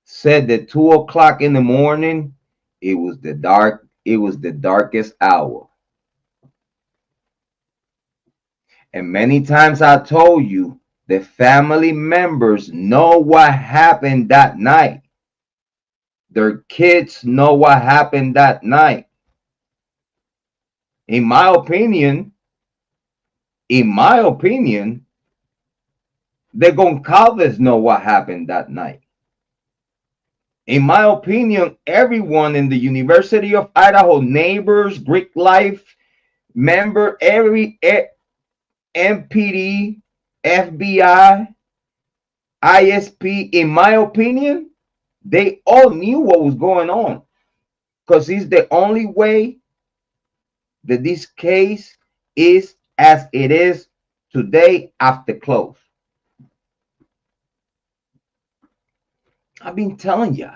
Speaker 1: said that 2 o'clock in the morning, it was the darkest hour. And many times I told you the family members know what happened that night. Their kids know what happened that night. In my opinion, the Goncalves know what happened that night. In my opinion, everyone in the University of Idaho, neighbors, Greek life member, every MPD, FBI, ISP, in my opinion, they all knew what was going on, because it's the only way that this case is as it is today after close. I've been telling ya.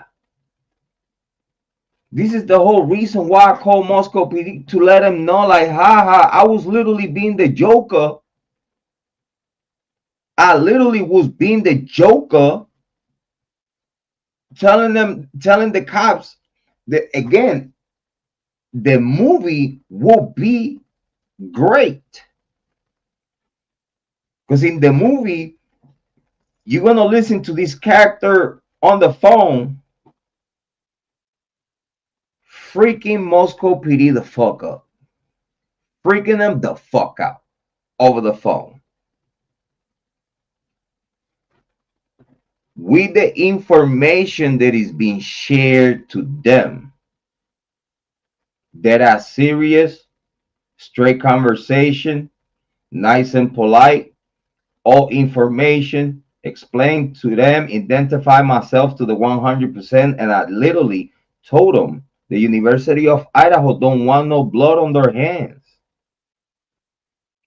Speaker 1: This is the whole reason why I called Moscow PD, to let them know, like, haha, I was literally being the Joker. I literally was being the Joker, telling the cops that, again, the movie will be great. Because in the movie, you're going to listen to this character on the phone freaking Moscow PD the fuck up. Freaking them the fuck out over the phone. With the information that is being shared to them, that are serious, straight conversation, nice and polite, all information, explain to them, identify myself to the 100%, and I literally told them the University of Idaho don't want no blood on their hands.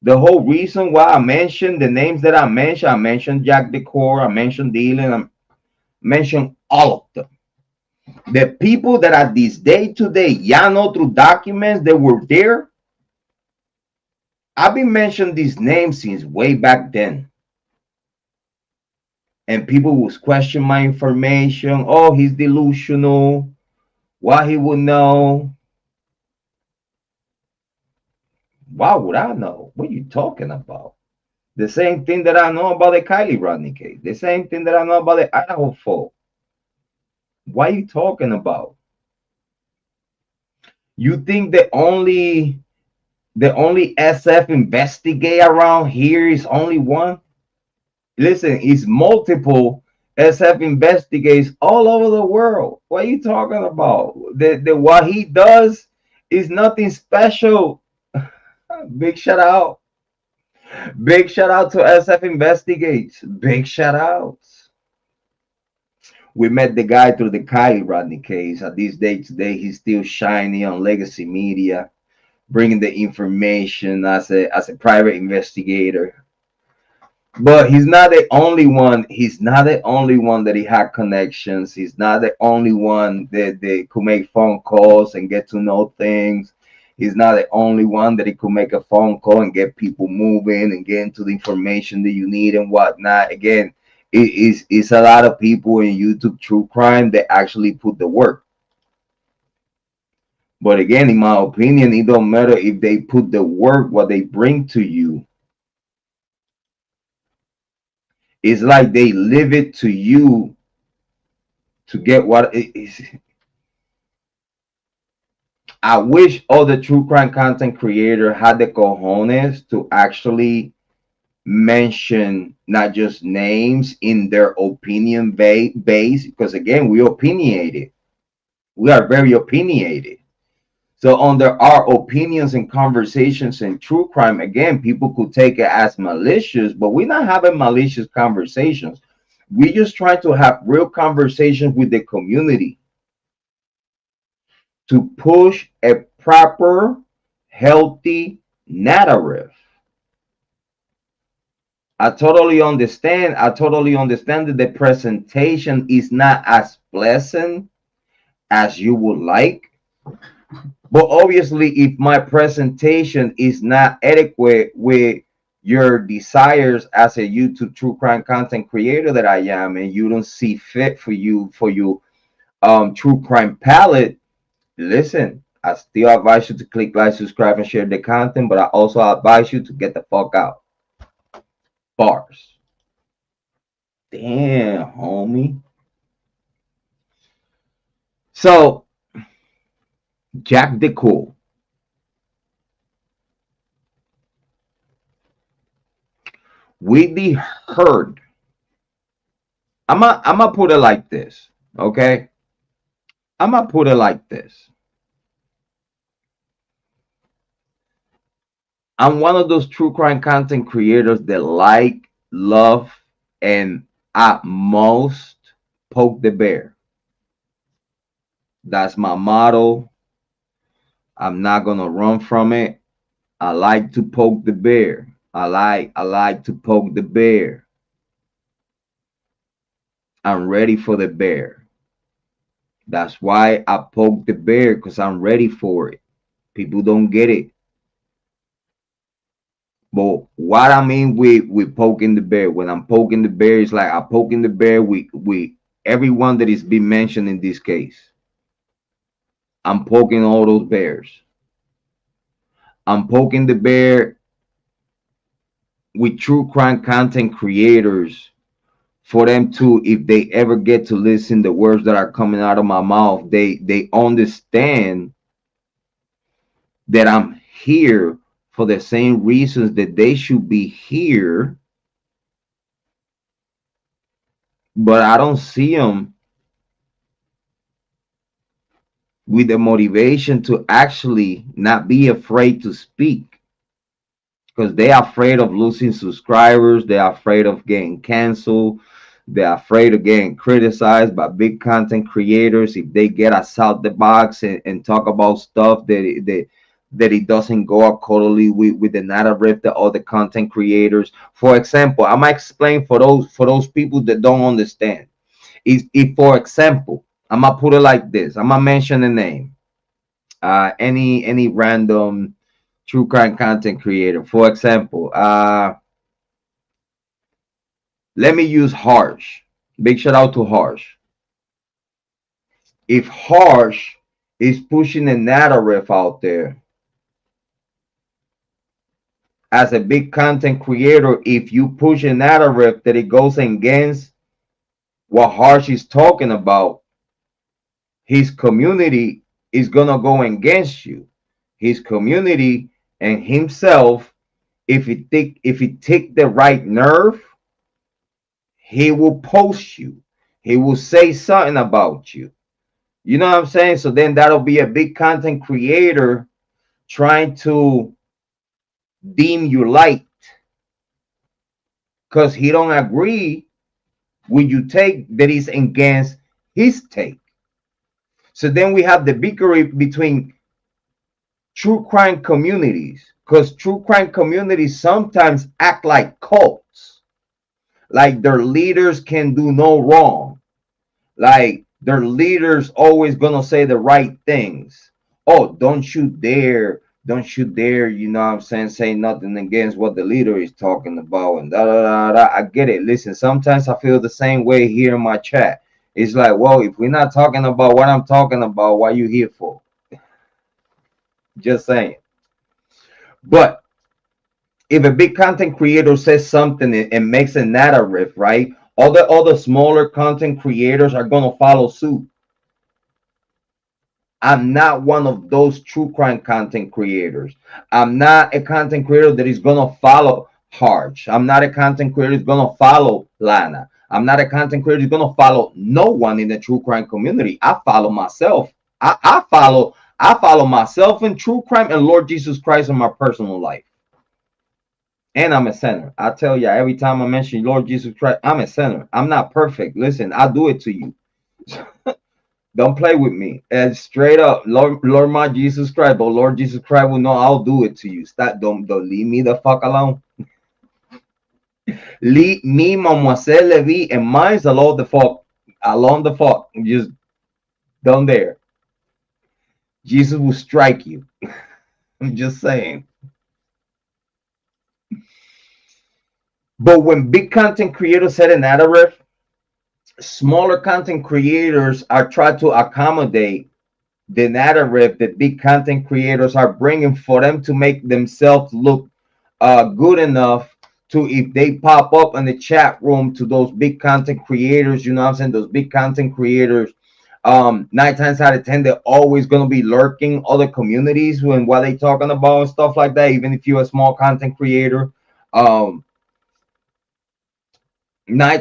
Speaker 1: The whole reason why I mentioned the names that I mentioned Jack Decor, I mentioned Dylan, I mentioned all of them. The people that at this day today, y'all know through documents that were there, I've been mentioning these names since way back then. And people was question my information. Oh, he's delusional. Why he would know? Why would I know? What are you talking about? The same thing that I know about the Kiely Rodni case. The same thing that I know about the Idaho folk. What are you talking about? You think the only SF investigator around here is only one? Listen, it's multiple SF investigators all over the world. What are you talking about? The what he does is nothing special. Big shout out. Big shout out to SF Investigates. Big shout outs. We met the guy through the Kiely Rodni case. At this day today, he's still shining on legacy media, bringing the information as a private investigator. But he's not the only one. He's not the only one that he had connections. He's not the only one that they could make phone calls and get to know things. He's not the only one that he could make a phone call and get people moving and get into the information that you need and whatnot. Again, it's a lot of people in YouTube true crime that actually put the work. But again, in my opinion, it don't matter if they put the work, what they bring to you. It's like they live it to you to get what it is. I wish all the true crime content creator had the cojones to actually mention not just names in their opinion base, because again, we opinionated. We are very opinionated. So under our opinions and conversations in true crime, again, people could take it as malicious, but we're not having malicious conversations. We just try to have real conversations with the community to push a proper, healthy narrative. I totally understand. I totally understand that the presentation is not as pleasant as you would like. But obviously, if my presentation is not adequate with your desires as a YouTube true crime content creator that I am, and you don't see fit for you true crime palette, listen, I still advise you to click like, subscribe, and share the content, but I also advise you to get the fuck out. Bars. Damn, homie. So, Jack the Cool. Whitney Heard. I'm gonna put it like this, okay? I'm gonna put it like this. I'm one of those true crime content creators that like, love, and at most poke the bear. That's my motto. I'm not gonna run from it. I like to poke the bear. I like to poke the bear. I'm ready for the bear. That's why I poke the bear, because I'm ready for it. People don't get it. But what I mean with poking the bear, when I'm poking the bear, it's like I'm poking the bear with everyone that is being mentioned in this case. I'm poking all those bears. I'm poking the bear with true crime content creators for them to, if they ever get to listen the words that are coming out of my mouth, they understand that I'm here for the same reasons that they should be here, but I don't see them with the motivation to actually not be afraid to speak, because they're afraid of losing subscribers, they're afraid of getting canceled, they're afraid of getting criticized by big content creators if they get outside the box and talk about stuff that it doesn't go accordingly with the narrative that other content creators. For example, I'm gonna explain for those people that don't understand. Is if, for example, I'm gonna put it like this. I'm gonna mention a name. Any random true crime content creator. For example, let me use Harsh. Big shout out to Harsh. If Harsh is pushing a narrative out there as a big content creator, if you push a narrative that it goes against what Harsh is talking about, his community is gonna go against you. His community and himself, if he take the right nerve, he will post you. He will say something about you. You know what I'm saying? So then that'll be a big content creator trying to deem you light because he don't agree with you take that is against his take. So then we have the bickering between true crime communities, because true crime communities sometimes act like cults, like their leaders can do no wrong, like their leaders always gonna say the right things. Oh, don't you dare, you know what I'm saying, say nothing against what the leader is talking about, and da da da da. I get it. Listen, sometimes I feel the same way here in my chat. It's like, well, if we're not talking about what I'm talking about, what you here for? Just saying. But if a big content creator says something and makes a narrative, right? Other smaller content creators are gonna follow suit. I'm not one of those true crime content creators. I'm not a content creator that is gonna follow Harsh. I'm not a content creator that's gonna follow Lana. I'm not a content creator that's gonna follow no one in the true crime community. I follow myself. I follow I follow myself in true crime and Lord Jesus Christ in my personal life. And I'm a sinner. I tell you, every time I mention Lord Jesus Christ, I'm a sinner. I'm not perfect. Listen, I do it to you. Don't play with me. And straight up, Lord my Jesus Christ, but Lord Jesus Christ will know I'll do it to you. Stop, don't leave me the fuck alone. Leave me, mademoiselle Levy, and mine's along the fuck. Just don't dare. Jesus will strike you. I'm just saying. But when big content creators set an narrative, smaller content creators are trying to accommodate the narrative that big content creators are bringing for them to make themselves look good enough to, if they pop up in the chat room to those big content creators, you know what I'm saying, those big content creators, 9 times out of 10 they're always going to be lurking other communities when what they talking about and stuff like that. Even if you're a small content creator, 9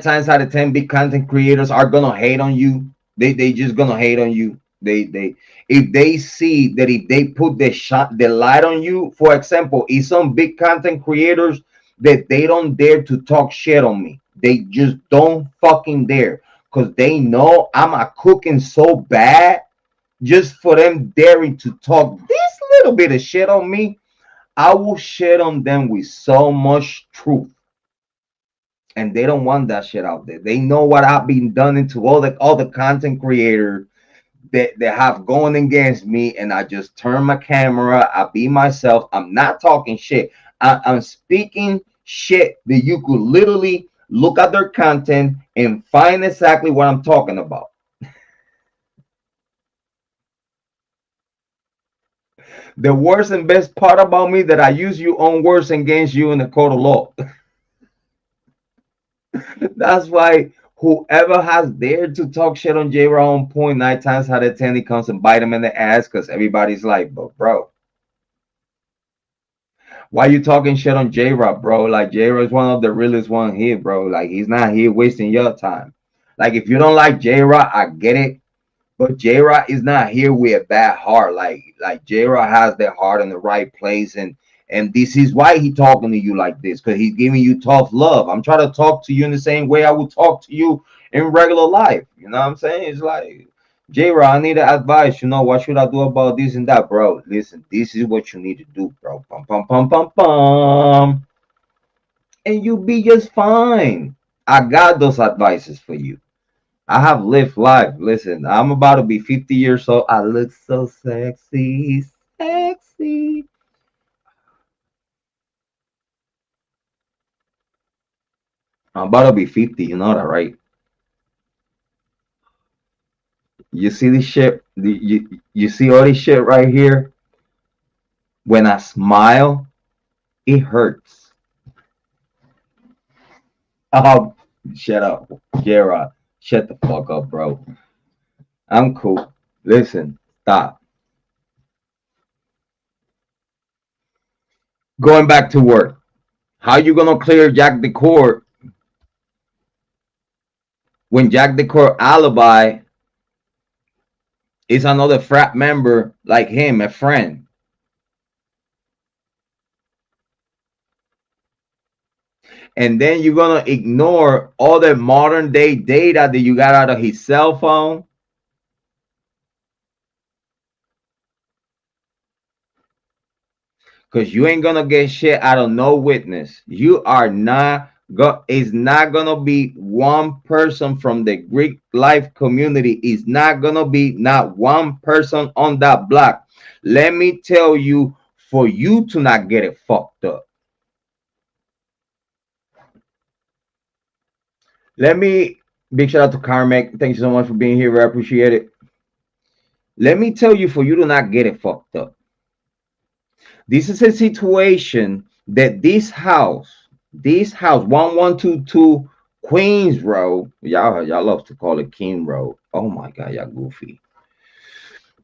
Speaker 1: times out of 10 big content creators are gonna hate on you. They just gonna hate on you. They if they see that, if they put the light on you, for example, is some big content creators that they don't dare to talk shit on me. They just don't fucking dare, because they know I'm a cooking so bad. Just for them daring to talk this little bit of shit on me, I will shit on them with so much truth. And they don't want that shit out there. They know what I've been done into all the content creators that have going against me, and I just turn my camera. I be myself. I'm not talking shit. I'm speaking shit that you could literally look at their content and find exactly what I'm talking about. The worst and best part about me that I use your own words against you in the court of law. That's why whoever has dared to talk shit on Jrod on point, 9 times out of 10 he comes and bite him in the ass, because everybody's like, but bro, why you talking shit on Jrod, bro? Like, Jrod is one of the realest one here, bro. Like, he's not here wasting your time. Like, if you don't like Jrod, I get it. But Jrod is not here with a bad heart. Like Jrod has their heart in the right place, and this is why he talking to you like this, because he's giving you tough love. I'm trying to talk to you in the same way I would talk to you in regular life. You know what I'm saying? It's like, Jrod, I need advice. You know, what should I do about this and that, bro? Listen, this is what you need to do, bro. Pum pum pum pum pum, and you'll be just fine. I got those advices for you. I have lived life. Listen, I'm about to be 50 years old. I look so sexy, sexy. I'm about to be 50. You know that, right? You see this shit? You see all this shit right here? When I smile, it hurts. Oh, shut up, Jrod. Shut the fuck up, bro. I'm cool. Listen, stop. Going back to work. How you gonna clear Jack the Court when Jack the Court alibi is another frat member like him, a friend? And then you're gonna ignore all the modern day data that you got out of his cell phone. Because you ain't gonna get shit out of no witness. You are not it's not gonna be one person from the Greek life community. It's not gonna be not one person on that block. Let me tell you, for you to not get it fucked up. Let me big shout out to Carmack. Thank you so much for being here. I appreciate it. Let me tell you, for you to not get it fucked up. This is a situation that this house 1122 Queens Road, y'all love to call it King Road. Oh my god, y'all goofy.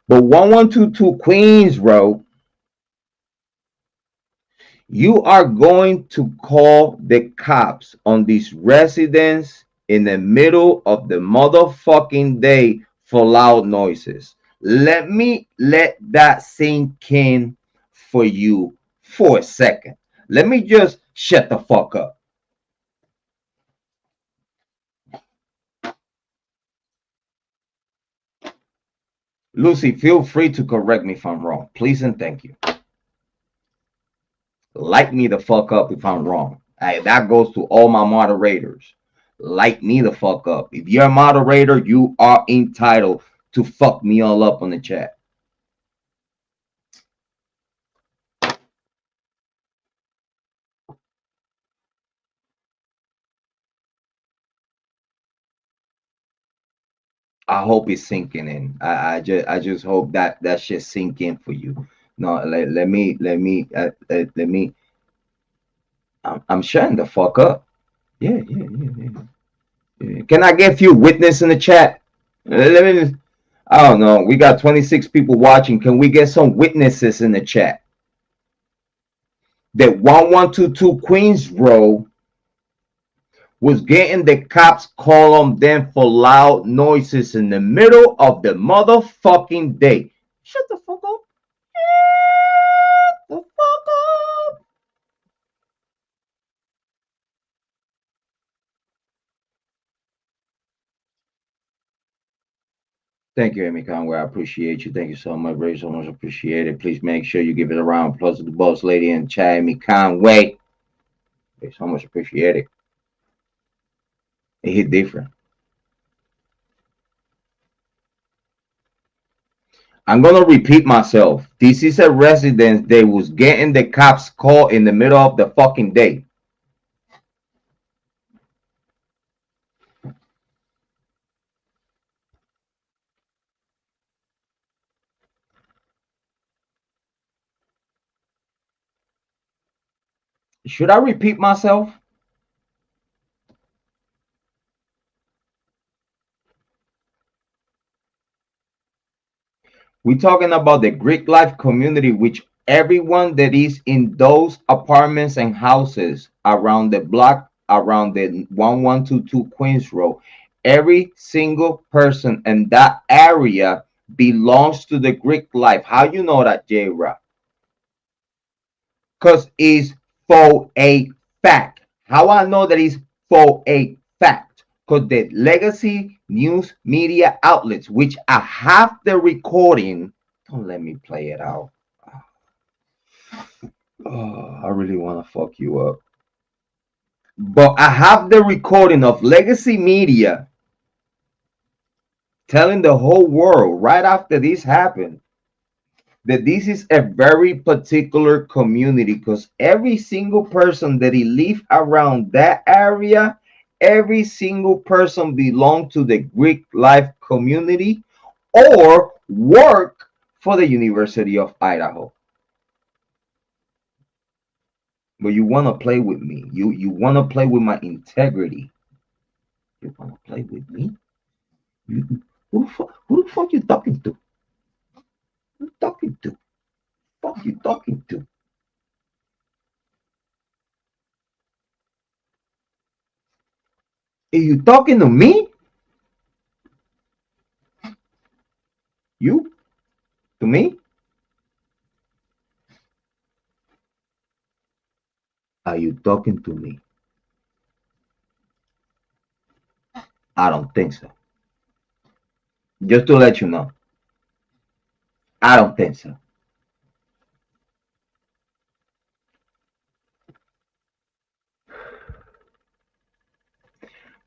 Speaker 1: But 1122 Queens Road, you are going to call the cops on this residence in the middle of the motherfucking day for loud noises. Let me let that sink in for you for a second. Let me just shut the fuck up. Lucy, feel free to correct me if I'm wrong. Please and thank you. Light me the fuck up if I'm wrong. That goes to all my moderators. Light me the fuck up. If you're a moderator, you are entitled to fuck me all up on the chat. I hope it's sinking in. I just hope that shit sink in for you. No, let me. I'm shutting the fuck up. Yeah. Can I get a few witnesses in the chat? Let me. I don't know. We got 26 people watching. Can we get some witnesses in the chat? That 1122 Queens Row was getting the cops call on them for loud noises in the middle of the motherfucking day. Shut the fuck up. Shut the fuck up. Thank you, Amy Conway. I appreciate you. Thank you so much. Very so much appreciated. Please make sure you give it a round. Plus the boss lady and chat, Amy Conway. Very so much appreciated. It hit different. I'm gonna repeat myself. This is a residence that was getting the cops call in the middle of the fucking day. Should I repeat myself? We're talking about the Greek life community, which everyone that is in those apartments and houses around the block, around the 1122 Queens Road, every single person in that area belongs to the Greek life. How you know that, Jrod? Because it's for a fact. How I know that it's for a fact? Because the legacy news media outlets, which I have the recording, don't let me play it out. Oh, I really want to fuck you up. But I have the recording of legacy media telling the whole world right after this happened that this is a very particular community, because every single person that he live around that area, every single person belong to the Greek life community or work for the University of Idaho. But you want to play with me. You want to play with my integrity. You want to play with me? Who the fuck you talking to? Who you talking to? Fuck you talking to? Are you talking to me? You? To me? Are you talking to me? I don't think so. Just to let you know. I don't think so.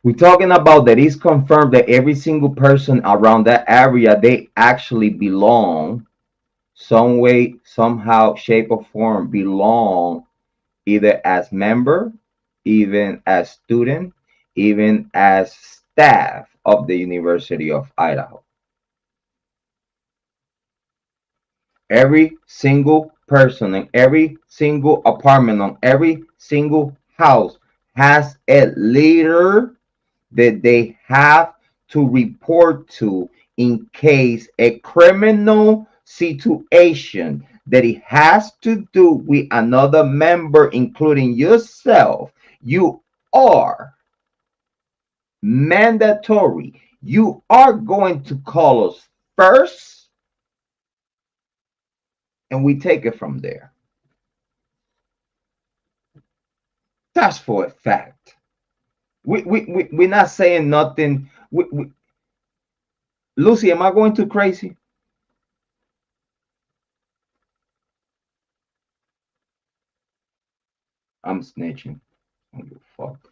Speaker 1: We're talking about that it's confirmed that every single person around that area, they actually belong some way, somehow, shape, or form, belong either as member, even as student, even as staff of the University of Idaho. Every single person in every single apartment, on every single house, has a leader that they have to report to in case a criminal situation that it has to do with another member, including yourself. You are mandatory. You are going to call us first and we take it from there. That's for a fact. We're not saying nothing. Lucy, am I going too crazy? I'm snitching. I don't give a fuck.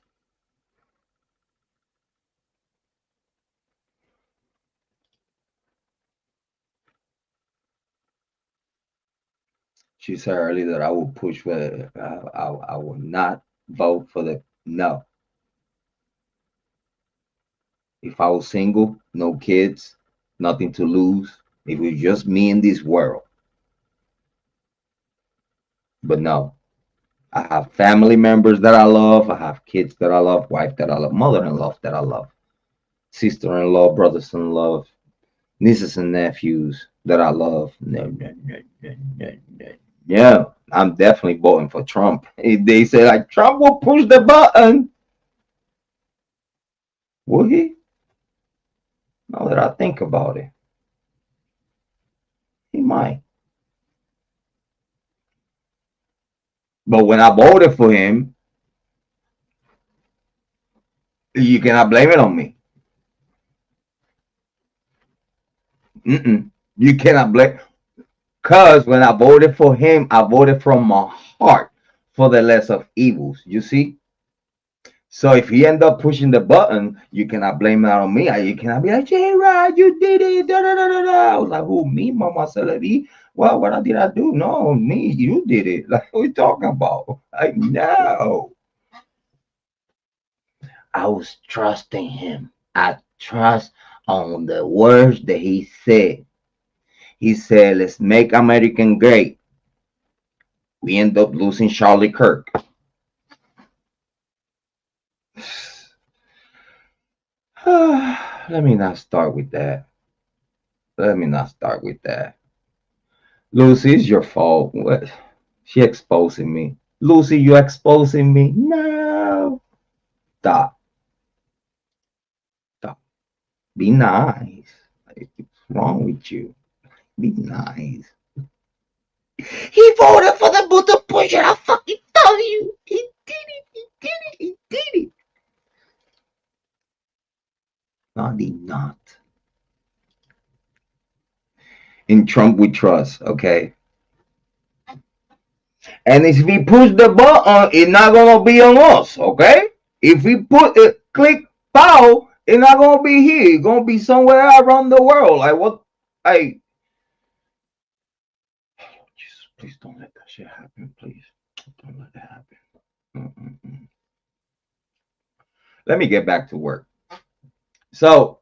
Speaker 1: She said earlier that I will push for. I will not vote for the no. If I was single, no kids, nothing to lose. If it was just me in this world. But no, I have family members that I love. I have kids that I love, wife that I love, mother-in-law that I love, sister-in-law, brothers-in-law, nieces and nephews that I love. No, no, no, no, no, no. Yeah, I'm definitely voting for Trump. If they say like Trump will push the button, will he? Now that I think about it, he might. But when I voted for him, you cannot blame it on me. You cannot blame. Because when I voted for him, I voted from my heart for the less of evils. You see? So if he end up pushing the button, you cannot blame it on me. You cannot be like, Jrod, you did it. Da, da, da, da, da. I was like, who, me, Mama Celebi? Well, what did I do? No, me, you did it. Like, what are you talking about? Like, no. I was trusting him. I trust on the words that he said. He said, let's make American great. We end up losing Charlie Kirk. Let me not start with that. Let me not start with that. Lucy, it's your fault. What? She exposing me. Lucy, you exposing me? No. Stop. Stop. Be nice. What's wrong with you? Be nice. He voted for the button pusher. I fucking tell you. He did it. He did it. He did it. No, I did not. In Trump we trust, okay? And if we push the button, it's not gonna be on us, okay? If we put it, click pow, it's not gonna be here. It's gonna be somewhere around the world. Like what? Like, Jesus, please don't let that shit happen. Please don't let that happen. Mm-mm-mm. Let me get back to work. So,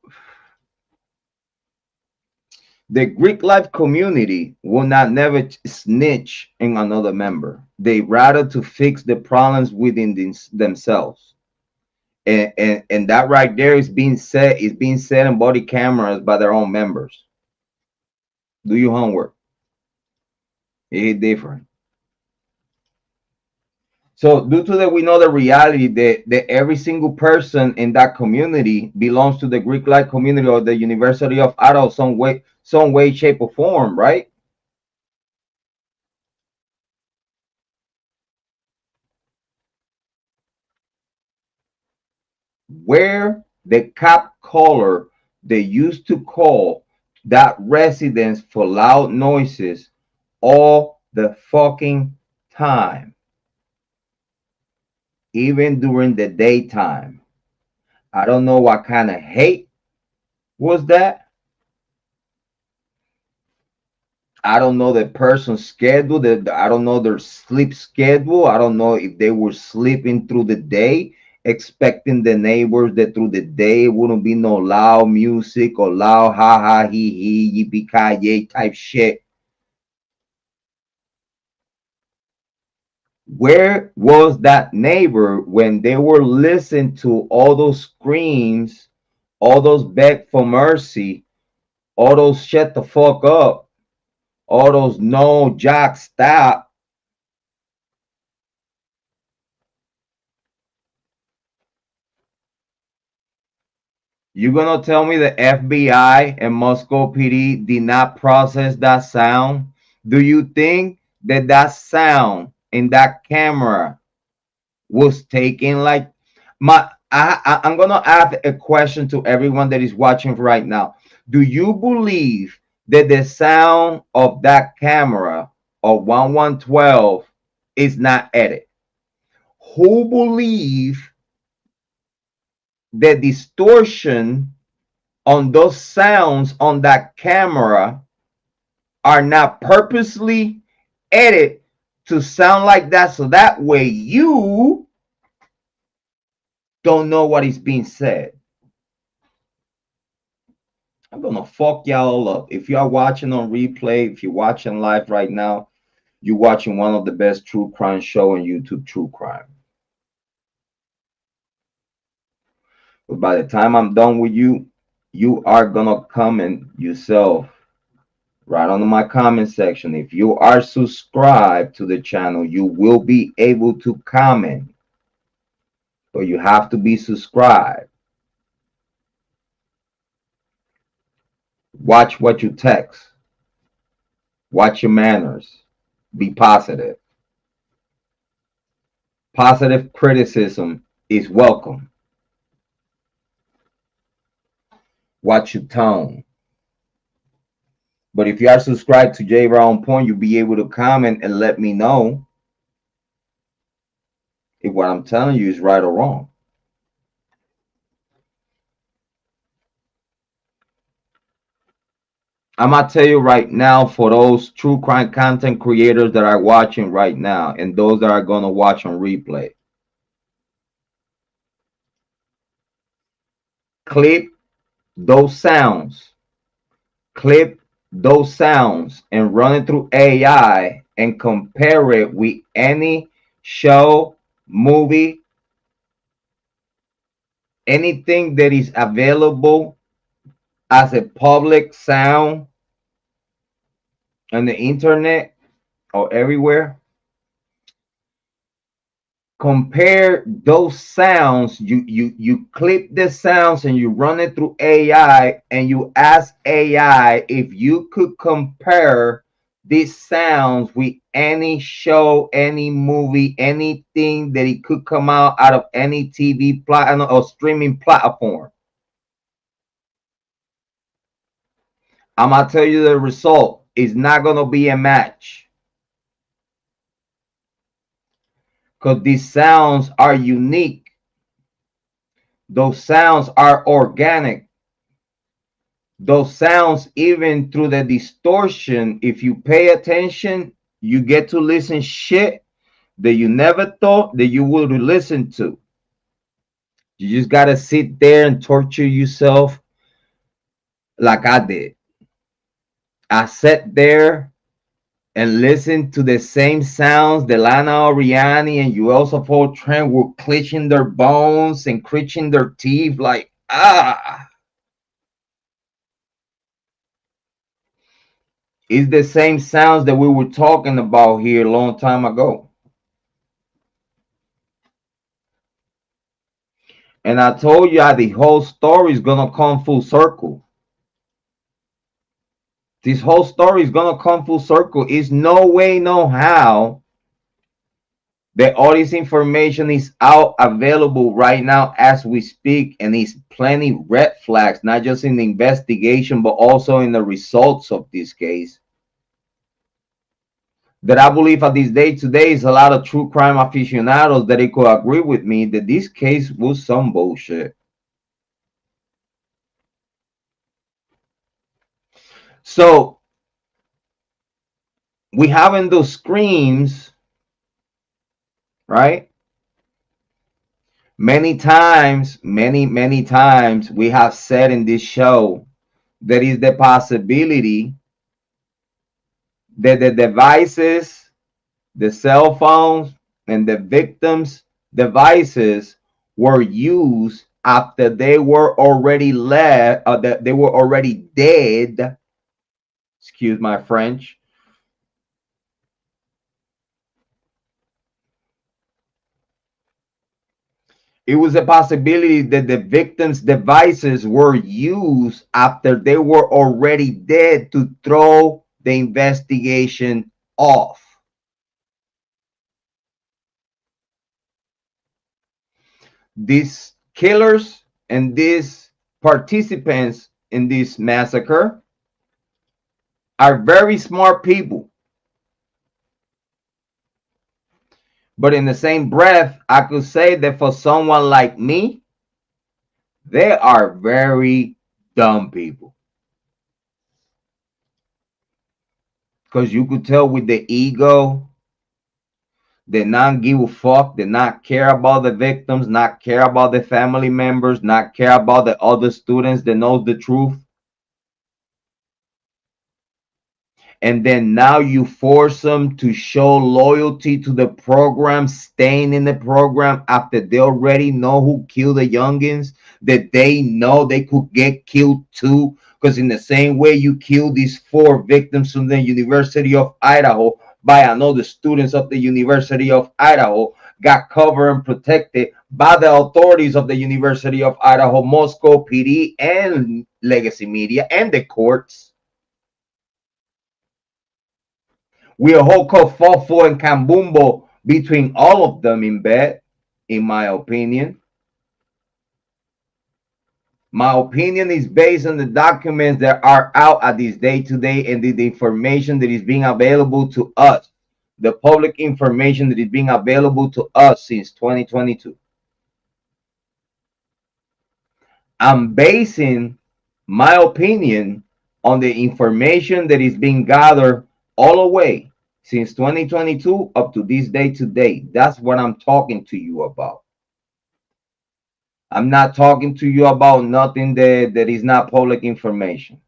Speaker 1: the Greek life community will not never snitch in another member. They rather to fix the problems within themselves. And that right there is being said in body cameras by their own members. Do your homework. It's different. So due to that, we know the reality that every single person in that community belongs to the Greek life community or the University of Idaho some way, shape, or form, right? Where the cop caller they used to call that residence for loud noises all the fucking time, even during the daytime. I don't know what kind of hate was that. I don't know the person's schedule. I don't know their sleep schedule. I don't know if they were sleeping through the day, expecting the neighbors that through the day wouldn't be no loud music or loud ha ha he he yippee ki type shit. Where was that neighbor when they were listening to all those screams, all those beg for mercy, all those shut the fuck up, all those no Jack stop? You gonna tell me the FBI and Moscow PD did not process that sound Do you think that that sound in that camera was taken like I'm gonna ask a question to everyone that is watching right now. Do you believe that the sound of that camera of 1112 is not edited? Who believe the distortion on those sounds on that camera are not purposely edited to sound like that, so that way you don't know what is being said? I'm gonna fuck y'all up. If you are watching on replay, if you're watching live right now, you're watching one of the best true crime show on YouTube, True Crime. But by the time I'm done with you, you are gonna comment yourself right on my comment section. If you are subscribed to the channel, you will be able to comment, but you have to be subscribed. Watch what you text. Watch your manners. Be positive. Positive criticism is welcome. Watch your tone. But if you are subscribed to Jrod on Point, you'll be able to comment and let me know if what I'm telling you is right or wrong. I'm gonna tell you right now, for those true crime content creators that are watching right now and those that are gonna watch on replay, clip those sounds, clip those sounds and run it through AI and compare it with any show, movie, anything that is available as a public sound on the internet or everywhere. Compare those sounds. You clip the sounds and you run it through AI and you ask AI if you could compare these sounds with any show, any movie, anything that it could come out of any TV platform or streaming platform. I'm gonna tell you the result is not gonna be a match. Because these sounds are unique. Those sounds are organic. Those sounds, even through the distortion, if you pay attention, you get to listen shit that you never thought that you would listen to. You just gotta sit there and torture yourself like I did. I sat there and listened to the same sounds that Lana Oriani and Yuel Trent were clenching their bones and clenching their teeth like, ah. It's the same sounds that we were talking about here a long time ago. And I told you how the whole story is gonna come full circle. This whole story is gonna come full circle. It's no way, no how that all this information is out available right now as we speak, and it's plenty red flags, not just in the investigation, but also in the results of this case. That I believe at this day today is a lot of true crime aficionados that they could agree with me that this case was some bullshit. So we having those screams, right? Many times we have said in this show there is the possibility that the devices, the cell phones, and the victims' devices were used after they were already left, that they were already dead. Excuse my French. It was a possibility that the victims' devices were used after they were already dead to throw the investigation off. These killers and these participants in this massacre are very smart people. But in the same breath, I could say that for someone like me, they are very dumb people. Because you could tell with the ego, they not give a fuck, they not care about the victims, not care about the family members, not care about the other students that know the truth. And then now you force them to show loyalty to the program, staying in the program after they already know who killed the youngins, that they know they could get killed too. Because in the same way you killed these 4 victims from the University of Idaho by another students of the University of Idaho, got covered and protected by the authorities of the University of Idaho, Moscow PD, and Legacy Media, and the courts. We a whole kerfuffle and cambumbo between all of them in bed, in my opinion. My opinion is based on the documents that are out at this day today and the information that is being available to us, the public information that is being available to us since 2022. I'm basing my opinion on the information that is being gathered all the way since 2022 up to this day today. That's what I'm talking to you about. I'm not talking to you about nothing that is not public information.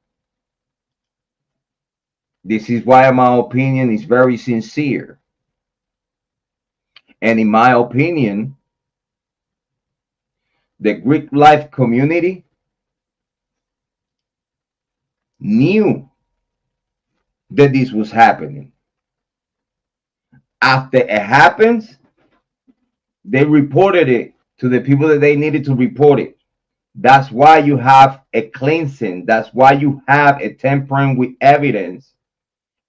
Speaker 1: This is why my opinion is very sincere. And in my opinion, the Greek life community knew that this was happening. After it happens, they reported it to the people that they needed to report it. That's why you have a cleansing. That's why you have a tampering with evidence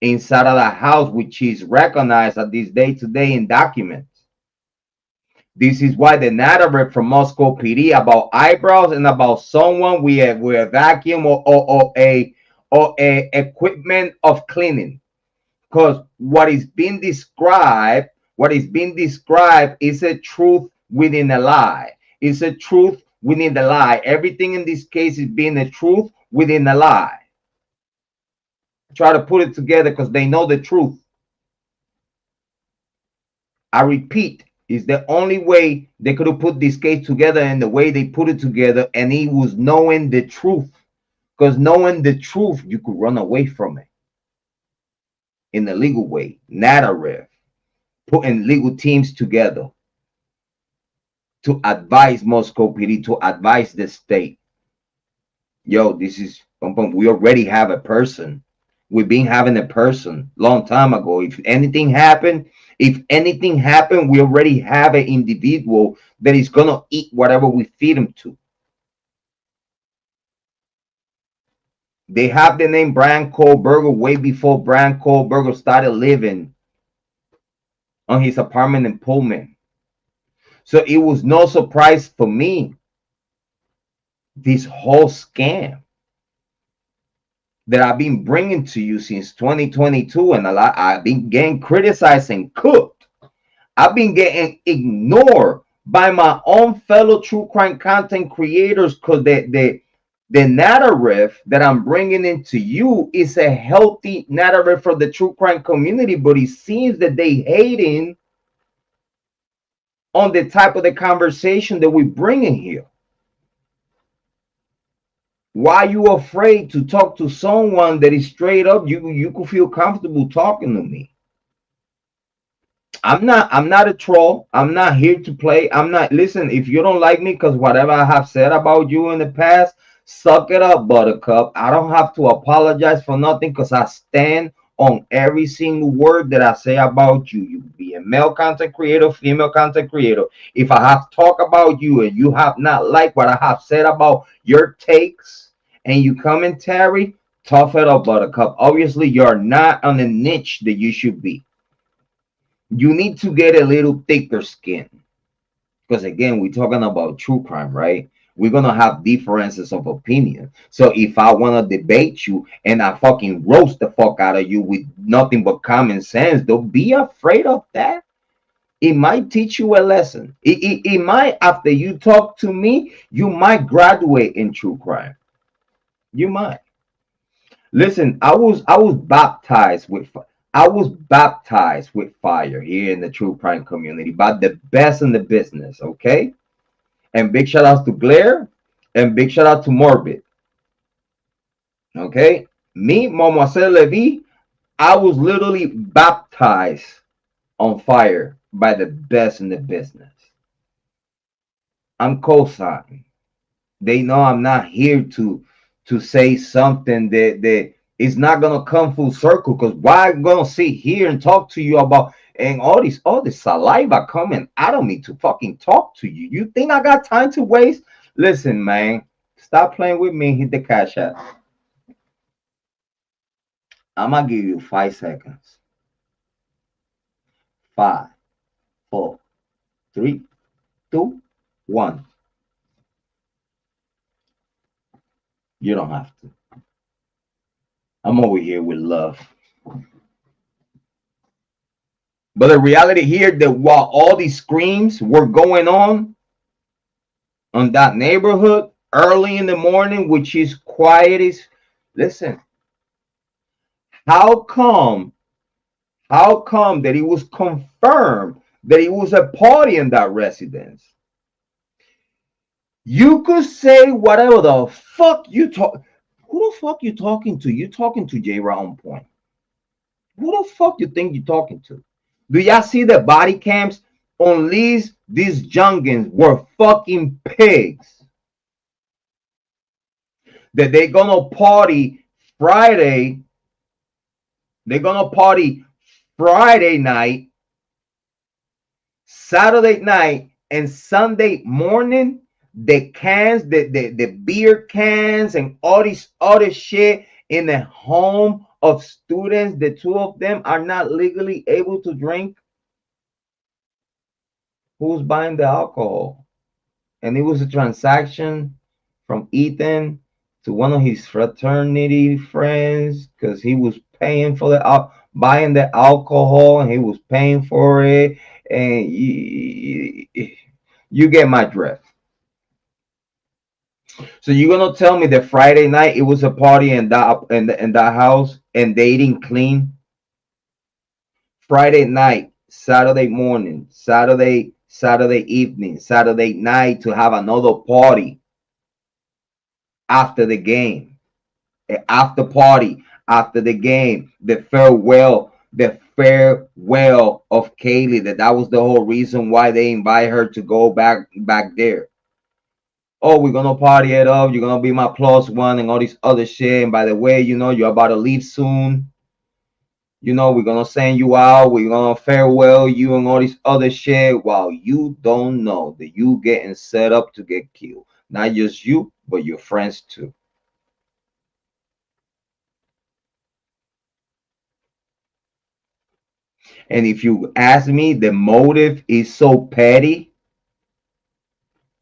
Speaker 1: inside of the house, which is recognized at this day today in documents. This is why the narrative from Moscow PD about eyebrows and about someone with a vacuum or a equipment of cleaning. Because what is being described is a truth within a lie. It's a truth within the lie. Everything in this case is being a truth within a lie. Try to put it together because they know the truth. I repeat, it's the only way they could have put this case together and the way they put it together, and it was knowing the truth. Because knowing the truth, you could run away from it in the legal way. Narrative, putting legal teams together to advise Moscow PD, to advise the state. Yo, this is, we already have a person. We've been having a person long time ago. If anything happened, we already have an individual that is going to eat whatever we feed him to. They have the name Bryan Kohberger way before Bryan Kohberger started living on his apartment in Pullman. So it was no surprise for me, this whole scam that I've been bringing to you since 2022, and I've been getting criticized and cooked. I've been getting ignored by my own fellow true crime content creators because the narrative that I'm bringing into you is a healthy narrative for the true crime community, but it seems that they hating on the type of the conversation that we bring in here. Why are you afraid to talk to someone that is straight up? You could feel comfortable talking to me. I'm not a troll. I'm not here to play. Listen, if you don't like me because whatever I have said about you in the past, suck it up, buttercup. I don't have to apologize for nothing because I stand on every single word that I say about you. You be a male content creator, female content creator. If I have talked about you and you have not liked what I have said about your takes and you commentary, Tough it up, Buttercup. Obviously, you're not on the niche that you should be. You need to get a little thicker skin. Because again, we're talking about true crime, right? We're gonna have differences of opinion. So if I wanna debate you and I fucking roast the fuck out of you with nothing but common sense, don't be afraid of that. It might teach you a lesson. It might, after you talk to me, you might graduate in true crime. You might. Listen, I was baptized with fire here in the true crime community by the best in the business, okay? And big shout out to Blair and big shout out to Morbid. Okay? Me, Mademoiselle Levy, I was literally baptized on fire by the best in the business. I'm co-signing. They know I'm not here to say something that is not gonna come full circle. Because why I'm gonna sit here and talk to you about and all this saliva coming out of me to fucking talk to you? You think I got time to waste? Listen, man, stop playing with me. Hit the cash app. I'm gonna give you 5 seconds. 5, 4, 3, 2, 1. You don't have to. I'm over here with love. But the reality here that while all these screams were going on that neighborhood early in the morning, which is quiet is, listen, how come that it was confirmed that it was a party in that residence? You could say whatever the fuck you talk. Who the fuck you talking to? You talking to Jrod on point. Who the fuck you think you talking to? Do y'all see the body cams? On these jungins were fucking pigs. That they gonna party Friday. They're gonna party Friday night, Saturday night, and Sunday morning. The cans, the beer cans, and all this other shit in the home of students. The two of them are not legally able to drink. Who's buying the alcohol? And it was a transaction from Ethan to one of his fraternity friends because he was paying for buying the alcohol and he was paying for it. And you get my drift. So you're gonna tell me that Friday night it was a party in that house and they didn't clean? Friday night, Saturday morning, Saturday evening, Saturday night to have another party after the game, after party after the game, the farewell of Kiely. That was the whole reason why they invite her to go back there. Oh, we're gonna party it up. You're gonna be my plus one and all this other shit. And by the way, you're about to leave soon. We're gonna send you out. We're gonna farewell you and all this other shit. While you don't know that you getting set up to get killed. Not just you, but your friends too. And if you ask me, the motive is so petty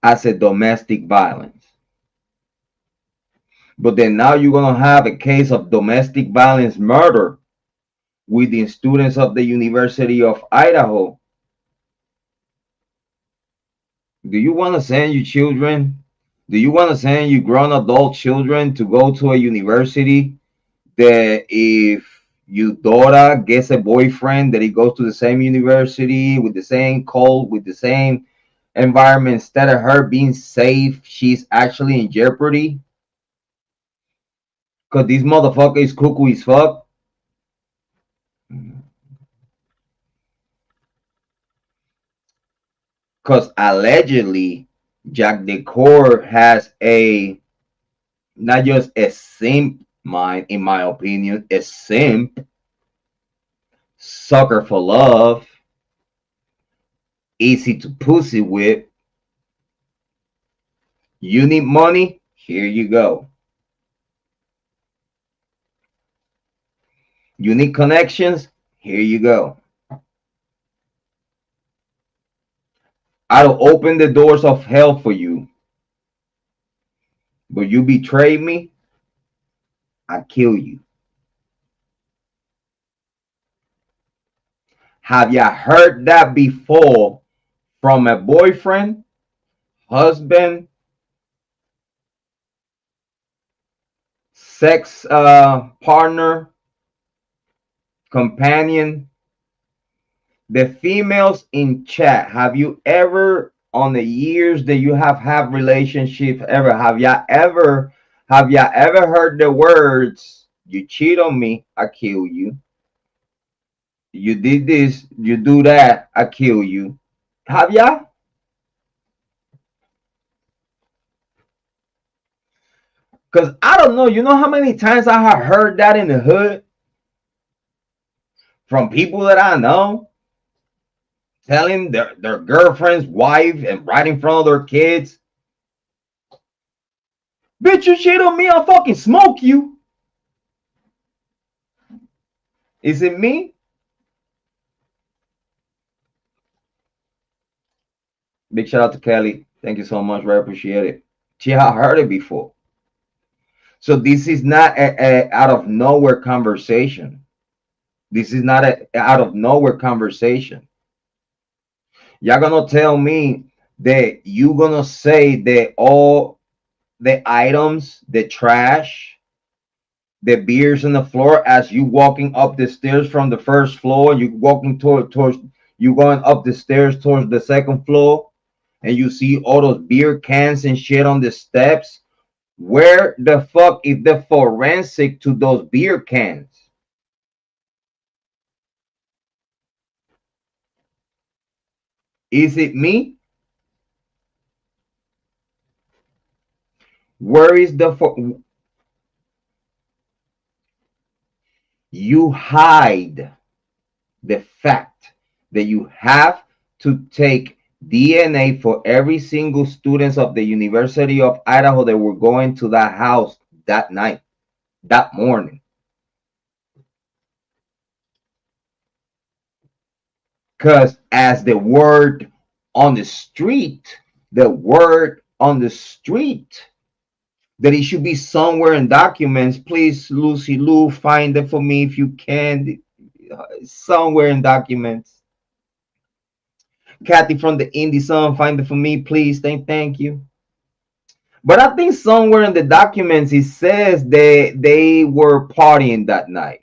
Speaker 1: as a domestic violence. But then now you're gonna have a case of domestic violence murder within students of the University of Idaho. Do you want to send your children? Do you want to send your grown adult children to go to a university that if your daughter gets a boyfriend that he goes to the same university with the same code, with the same environment, instead of her being safe, she's actually in jeopardy? Because this motherfucker is cuckoo as fuck. Because allegedly, Jack Decor has not just a simp mind, in my opinion, a simp, sucker for love, easy to pussy with. You need money? Here you go. Unique connections. Here you go. I'll open the doors of hell for you, but you betray me, I kill you. Have ya heard that before from a boyfriend, husband, sex partner, companion? The females in chat, have you ever, on the years that you have had relationship, ever have ya ever heard the words, you cheat on me, I kill you, you did this, you do that, I kill you? Have ya? Because I don't know, you know how many times I have heard that in the hood from people that I know, telling their girlfriend's wife and right in front of their kids, bitch, you cheat on me, I'll fucking smoke you. Is it me? Big shout out to Kelly. Thank you so much. Very appreciate it. She had heard it before. So this is not a out of nowhere conversation. This is not a out of nowhere conversation. Y'all gonna tell me that you gonna say that all the items, the trash, the beers on the floor as you walking up the stairs from the first floor, you walking towards you going up the stairs towards the second floor, and you see all those beer cans and shit on the steps. Where the fuck is the forensic to those beer cans? Is it me? Where is the you hide the fact that you have to take DNA for every single students of the University of Idaho that were going to that house that night, that morning. Because as the word on the street, that it should be somewhere in documents. Please, Lucy Lou, find it for me if you can. Somewhere in documents. Kathy from the Indie Sun, find it for me, please. Thank you. But I think somewhere in the documents it says they were partying that night.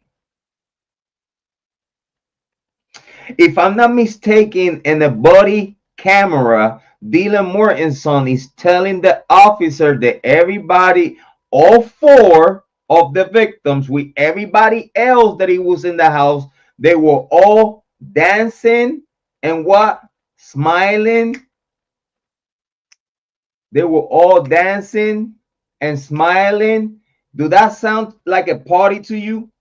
Speaker 1: If I'm not mistaken, in the body camera, Dylan Mortenson is telling the officer that everybody, all four of the victims, with everybody else that he was in the house, they were all dancing and what? Smiling. They were all dancing and smiling. Do that sound like a party to you?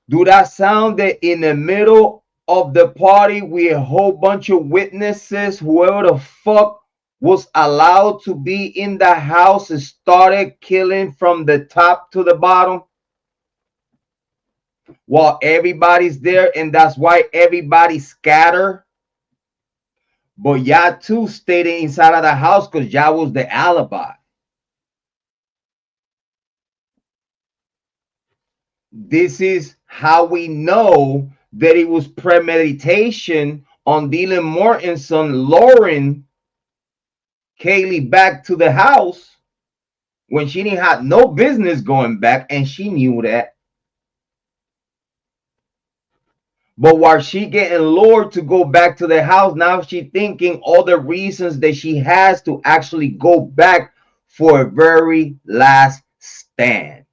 Speaker 1: Do that sound that in the middle of the party with a whole bunch of witnesses, whoever the fuck was allowed to be in the house and started killing from the top to the bottom while everybody's there, and that's why everybody scattered? But y'all too stayed inside of the house because y'all was the alibi. This is how we know that it was premeditation on Dylan Mortenson luring Kiely back to the house when she didn't have no business going back, and she knew that. But while she getting lured to go back to the house, now she thinking all the reasons that she has to actually go back for a very last stand.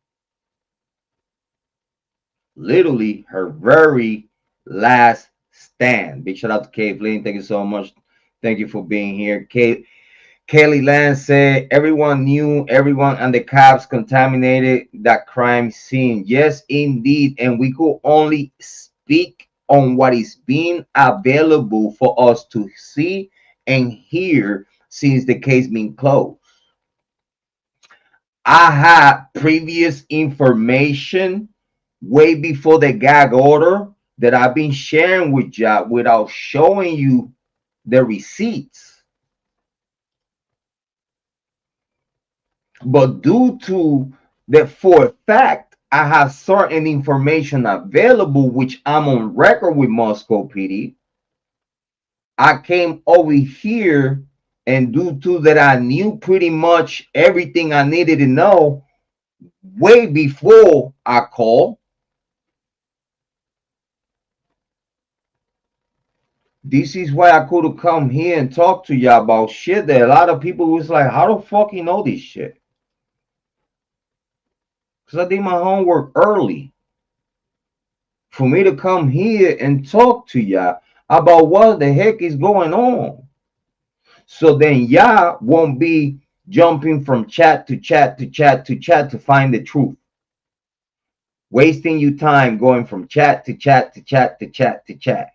Speaker 1: Literally her very last stand. Big shout out to Kathleen. Thank you so much. Thank you for being here. Kelly Land said everyone knew everyone and the cops contaminated that crime scene. Yes, indeed. And we could only speak on what is being available for us to see and hear since the case being closed. I had previous information way before the gag order that I've been sharing with you without showing you the receipts. But due to the for a fact, I have certain information available, which I'm on record with Moscow PD. I came over here, and due to that, I knew pretty much everything I needed to know way before I called. This is why I could have come here and talk to y'all about shit that a lot of people was like, how the fuck you know this shit? Because I did my homework early. For me to come here and talk to y'all about what the heck is going on. So then y'all won't be jumping from chat to chat to chat to chat to find the truth. Wasting your time going from chat to chat to chat to chat to chat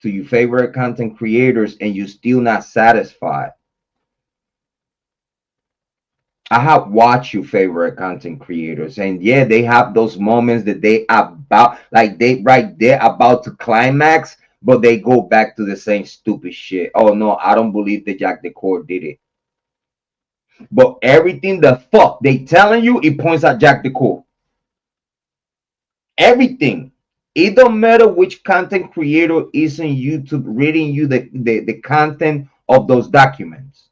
Speaker 1: to your favorite content creators, and you're still not satisfied. I have watched your favorite content creators, and yeah, they have those moments that they about like they right there about to climax, but they go back to the same stupid shit. Oh no, I don't believe that Jack the Core did it. But everything the fuck they telling you, it points at Jack the Core. Everything. It don't matter which content creator is in YouTube reading you the content of those documents.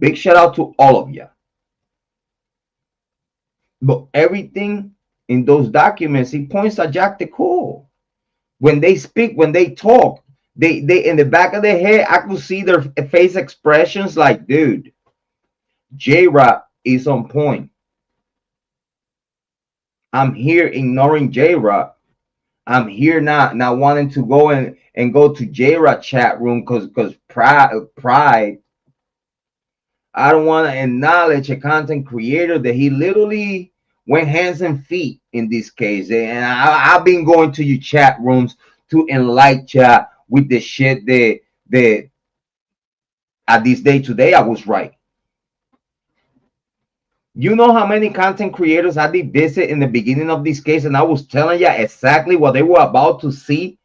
Speaker 1: Big shout out to all of you. But everything in those documents, it points at Jack the Core. When they speak, when they talk, they in the back of their head, I could see their face expressions like, dude, Jrod is on point. I'm here ignoring Jrod. I'm here not wanting to go and go to Jrod chat room because pride. I don't want to acknowledge a content creator that he literally went hands and feet in this case. And I've been going to your chat rooms to enlighten chat with the shit that at this day today I was right. You know how many content creators I did visit in the beginning of this case, and I was telling you exactly what they were about to see.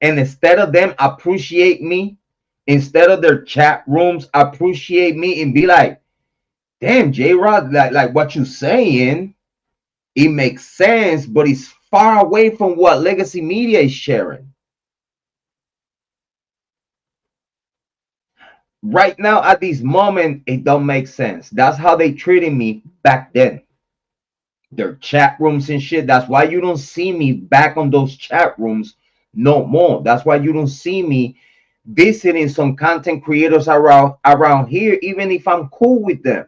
Speaker 1: And instead of them appreciate me, instead of their chat rooms appreciate me and be like, damn, Jrod, like what you saying, it makes sense, but it's far away from what legacy media is sharing. Right now, at this moment, it don't make sense. That's how they treated me back then. Their chat rooms and shit. That's why you don't see me back on those chat rooms no more. That's why you don't see me visiting some content creators around here, even if I'm cool with them.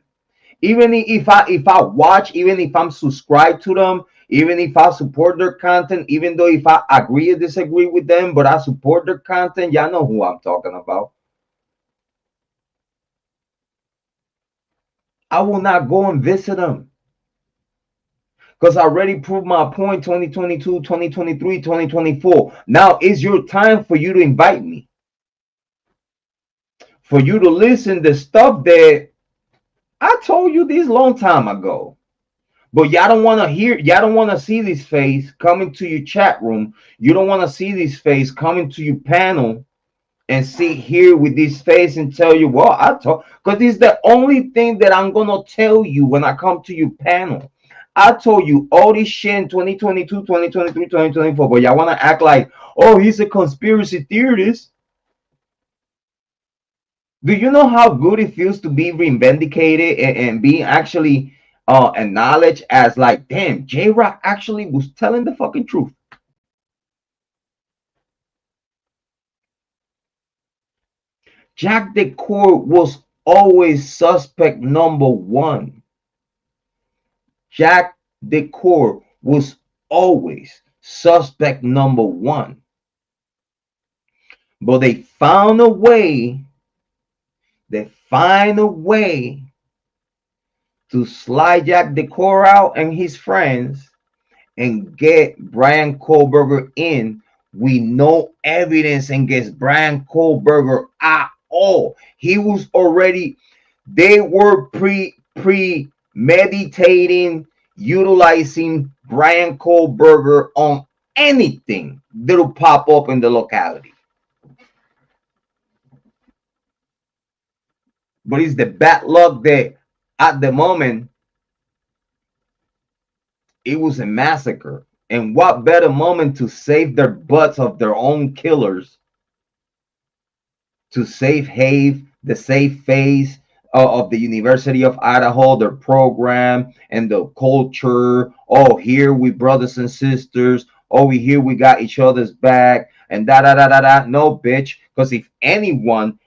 Speaker 1: Even if I watch, even if I'm subscribed to them, even if I support their content, even though if I agree or disagree with them, but I support their content, y'all know who I'm talking about. I will not go and visit them. Because I already proved my point 2022, 2023, 2024. Now it's your time for you to invite me. For you to listen to stuff that I told you this long time ago. But y'all don't want to hear, y'all don't want to see this face coming to your chat room. You don't want to see this face coming to your panel and sit here with this face and tell you, well, I told, because it's the only thing that I'm going to tell you when I come to your panel. I told you all this shit in 2022, 2023, 2024, but y'all want to act like, oh, he's a conspiracy theorist. Do you know how good it feels to be reivindicated and being actually acknowledged as like, damn, Jrod actually was telling the fucking truth? Jack the Core was always suspect number one. Jack the Core was always suspect number one. But they found a way. They find a way to slide Jack the Core out and his friends and get Bryan Kohberger in with no evidence against Bryan Kohberger at all. He was already, They were premeditating, utilizing Bryan Kohberger on anything that'll pop up in the locality. But it's the bad luck that at the moment it was a massacre. And what better moment to save their butts of their own killers, to save the safe face of the University of Idaho, their program and the culture. Oh, here we brothers and sisters. Oh, we here we got each other's back and da da da da da. No, bitch. Because if anyone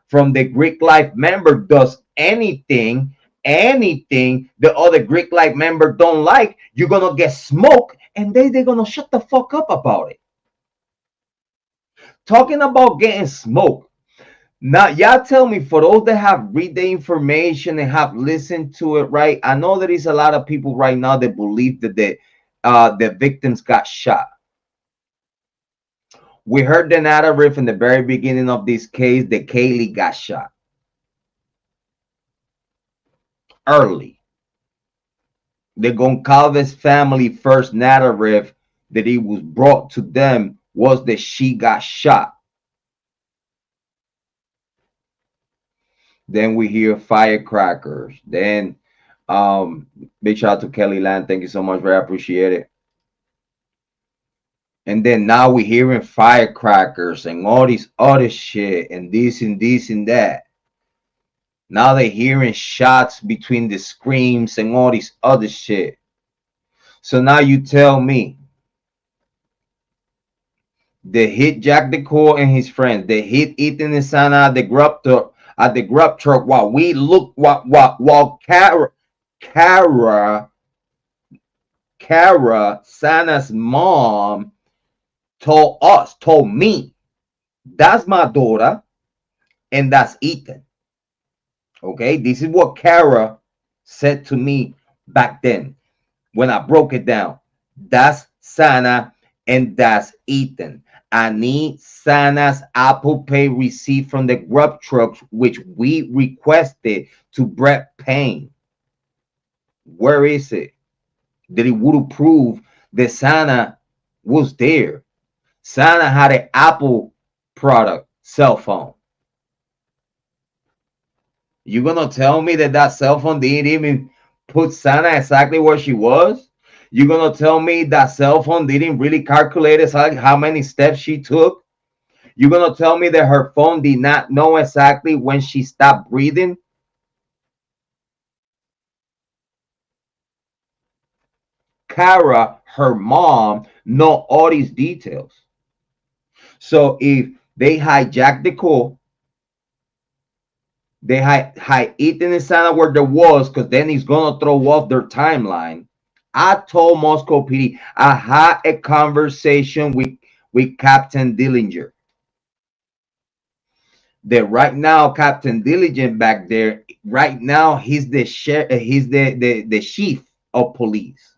Speaker 1: from the Greek life member does anything the other Greek life member don't like, you're gonna get smoked and they're gonna shut the fuck up about it. Talking about getting smoked. Now, y'all tell me, for those that have read the information and have listened to it, right? I know there is a lot of people right now that believe that the victims got shot. We heard the narrative in the very beginning of this case that Kiely got shot early. The Goncalves family first narrative that it was brought to them was that she got shot. Then we hear firecrackers. Then big shout out to Kelly Land. Thank you so much. Very appreciate it. And then now we're hearing firecrackers and all this other shit and this and this and that. Now they're hearing shots between the screams and all this other shit. So now you tell me, they hit Jack Decor and his friends. They hit Ethan and Sana at the grub truck while we look while Kara, Sana's mom, told me, that's my daughter and that's Ethan. Okay, this is what Kara said to me back then when I broke it down. That's Sana and that's Ethan. I need Sana's Apple Pay receipt from the grub trucks, which we requested to Brett Payne. Where is it? That it would prove that Sana was there. Sana had an Apple product cell phone. You gonna tell me that cell phone didn't even put Sana exactly where she was? You gonna tell me that cell phone didn't really calculate exactly how many steps she took? You gonna tell me that her phone did not know exactly when she stopped breathing? Kara, her mom, know all these details. So if they hijacked the call, they hide Ethan and Sana where there was, because then he's gonna throw off their timeline. I told Moscow PD I had a conversation with Captain Dillinger. That right now, Captain Diligent back there, right now he's the he's the chief of police.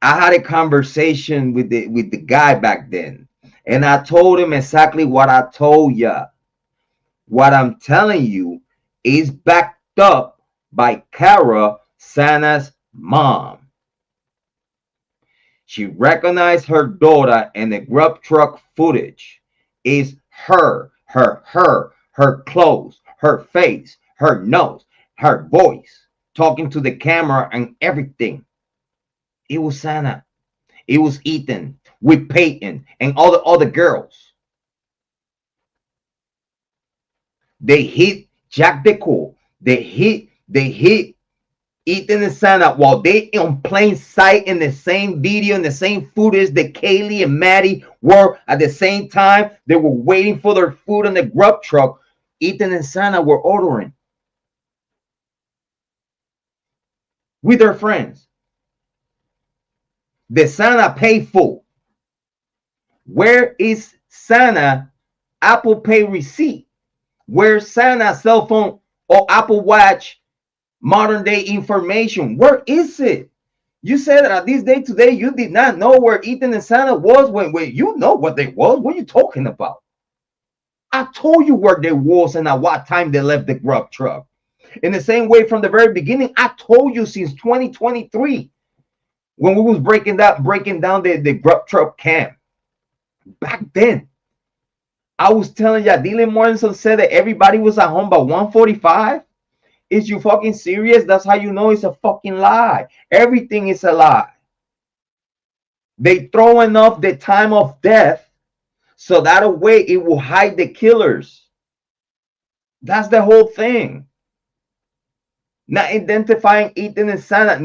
Speaker 1: I had a conversation with the guy back then, and I told him exactly what I told ya. What I'm telling you is backed up by Kara, Sana's mom. She recognized her daughter, and the grub truck footage is her clothes, her face, her nose, her voice, talking to the camera and everything. It was Sana. It was Ethan with Peyton and all the other girls. They hit Jack Decor. They hit Ethan and Sana while they in plain sight in the same video, in the same footage that Kiely and Maddie were at the same time. They were waiting for their food on the grub truck. Ethan and Sana were ordering with their friends. The Sana paid full. Where is Sana Apple Pay receipt? Where's Sana cell phone or Apple Watch modern day information? Where is it? You said that at this day today you did not know where Ethan and Sana was when you know what they was. What are you talking about? I told you where they was and at what time they left the grub truck. In the same way, from the very beginning, I told you since 2023 when we was breaking down the grub truck camp. Back then, I was telling you, Dylan Morrison said that everybody was at home by 1:45. Is you fucking serious? That's how you know it's a fucking lie. Everything is a lie. They throwing off the time of death so that way it will hide the killers. That's the whole thing. Not identifying Ethan and Sana,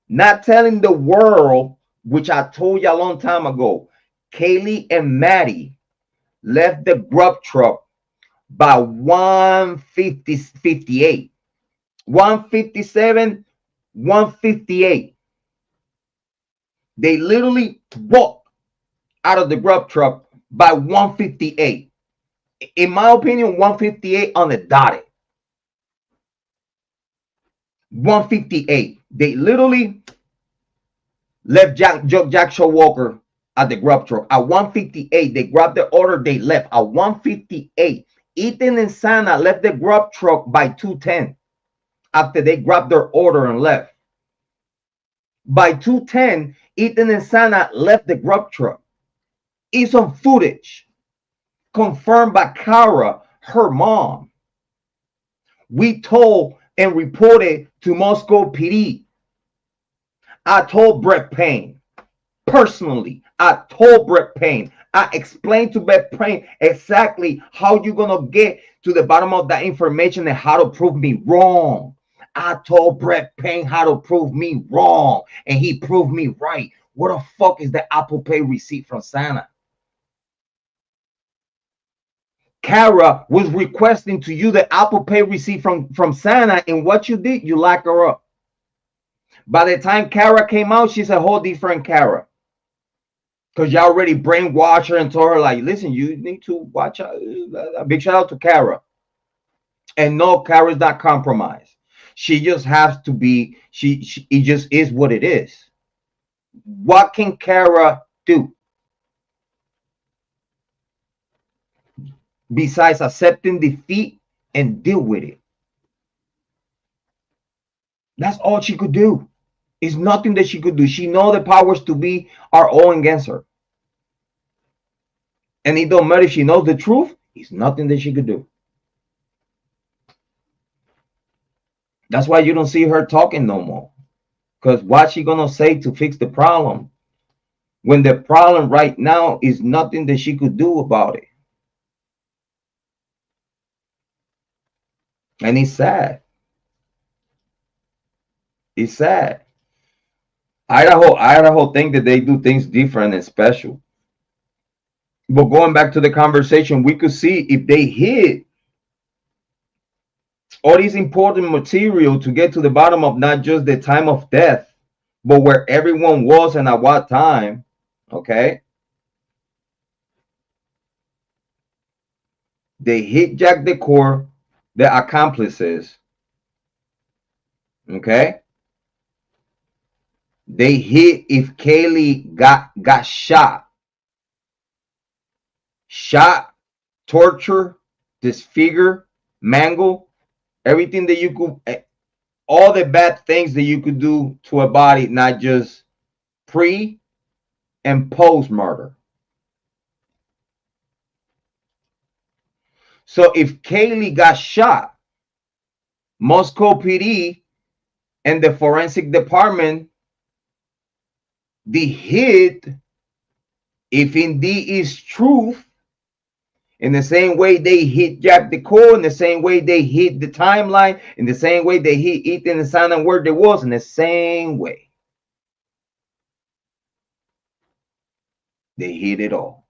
Speaker 1: not telling the world, which I told you a long time ago. Kiely and Maddie left the grub truck by 1:58, 1:57, 1:58. They literally walked out of the grub truck by 1:58. In my opinion, 1:58 on the dotted. 1:58. They literally left Jack Showalker at the grub truck. At 1:58, they grabbed the order, they left. At 1:58, Ethan and Sana left the grub truck by 2:10 after they grabbed their order and left. By 2:10, Ethan and Sana left the grub truck. It's on footage confirmed by Kara, her mom. We told and reported to Moscow PD. I told Brett Payne personally. I told Brett Payne. I explained to Brett Payne exactly how you're gonna get to the bottom of that information and how to prove me wrong. I told Brett Payne how to prove me wrong, and he proved me right. What the fuck is the Apple Pay receipt from Santa? Kara was requesting to you the Apple Pay receipt from Santa, and what you did, you locked her up. By the time Kara came out, she's a whole different Kara. Because you already brainwashed her and told her, like, listen, you need to watch out. A big shout out to Kara. And no, Kara's not compromised. She just has to be, it just is what it is. What can Kara do? Besides accepting defeat and deal with it. That's all she could do. It's nothing that she could do. She know the powers to be are all against her. And it don't matter if she knows the truth. It's nothing that she could do. That's why you don't see her talking no more. Because what's she gonna say to fix the problem? When the problem right now is nothing that she could do about it. And it's sad. It's sad. Idaho think that they do things different and special. But going back to the conversation, we could see if they hid all this important material to get to the bottom of not just the time of death, but where everyone was and at what time, okay? They hit Jack Decor, the accomplices, okay? They hit if Kiely got shot, torture, disfigure, mangle, everything that you could, all the bad things that you could do to a body, not just pre and post murder. So if Kiely got shot, Moscow PD and the forensic department, the hit, if indeed is truth, in the same way they hit Jack Decor, in the same way they hit the timeline, in the same way they hit Ethan and Sana where there was, in the same way. They hit it all.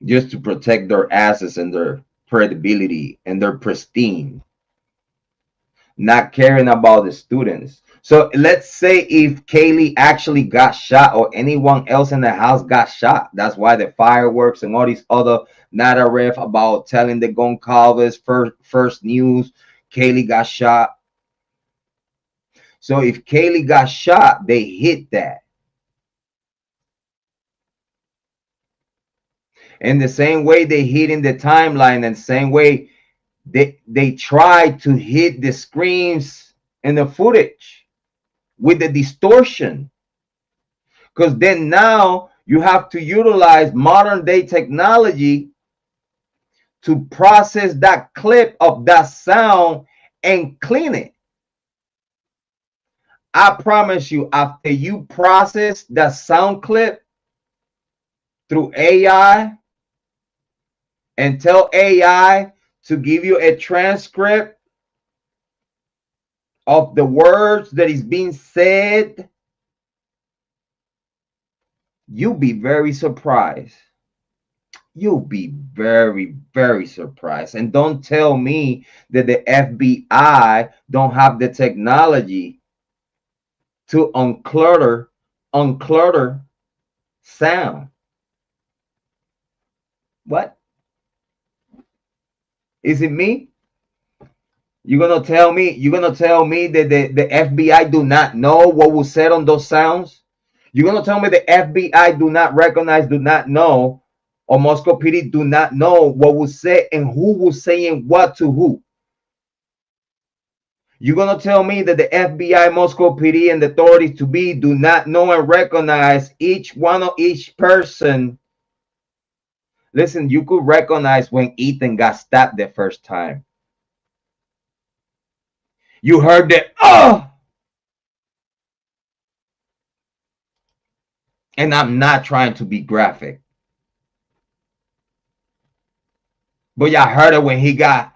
Speaker 1: Just to protect their asses and their credibility and their pristine. Not caring about the students. So let's say if Kiely actually got shot or anyone else in the house got shot. That's why the fireworks and all these other narrative about telling the Goncalves first news, Kiely got shot. So if Kiely got shot, they hit that. In the same way they hit in the timeline, and the same way they try to hit the screams in the footage with the distortion. Because then now you have to utilize modern day technology to process that clip of that sound and clean it. I promise you, after you process that sound clip through AI and tell AI to give you a transcript of the words that is being said, you'll be very surprised. You'll be very, very surprised. And don't tell me that the FBI don't have the technology to unclutter sound. What? Is it me? You're gonna tell me that the FBI do not know what was said on those sounds? You're gonna tell me the FBI do not recognize, do not know, or Moscow PD do not know what was said and who was saying what to who? You're gonna tell me that the FBI, Moscow PD, and the authorities to be do not know and recognize each one of each person? Listen, you could recognize when Ethan got stabbed the first time. You heard that, oh! And I'm not trying to be graphic. But y'all heard it when he got,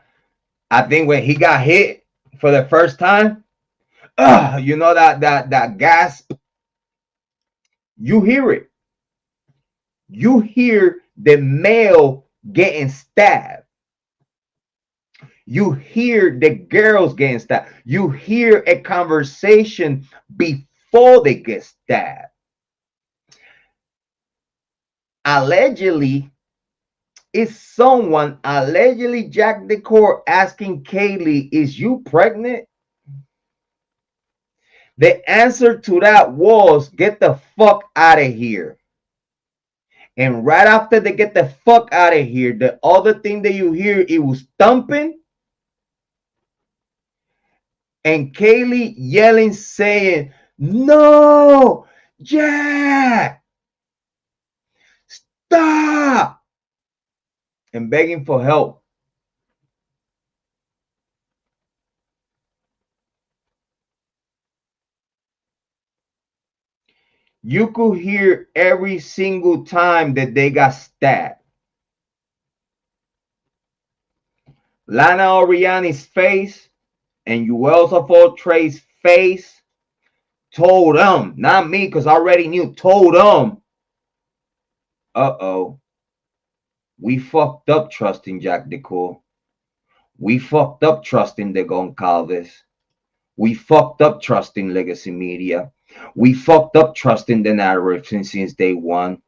Speaker 1: I think when he got hit for the first time. You know that gasp. You hear it. You hear the male getting stabbed. You hear the girls getting stabbed. You hear a conversation before they get stabbed. Allegedly, is someone allegedly Jack Decor asking Kiely, is you pregnant? The answer to that was, get the fuck out of here. And right after they get the fuck out of here, the other thing that you hear, it was thumping. And Kiely yelling, saying, no, Jack, stop. And begging for help. You could hear every single time that they got stabbed. Lana Oriani's face and Yuel Trey's face told them, not me, because I already knew, told them, uh-oh, we fucked up trusting Jack Decor. We fucked up trusting the Goncalves. We fucked up trusting Legacy Media. We fucked up trusting the narrative since day one.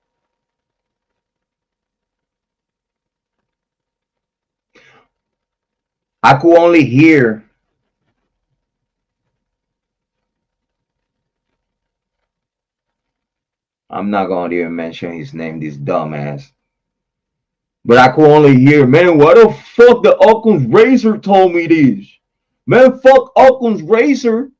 Speaker 1: I could only hear I'm not going to even mention his name, this dumbass. But I could only hear, man, why the fuck the Occam's Razor told me this? Man, fuck Occam's Razor.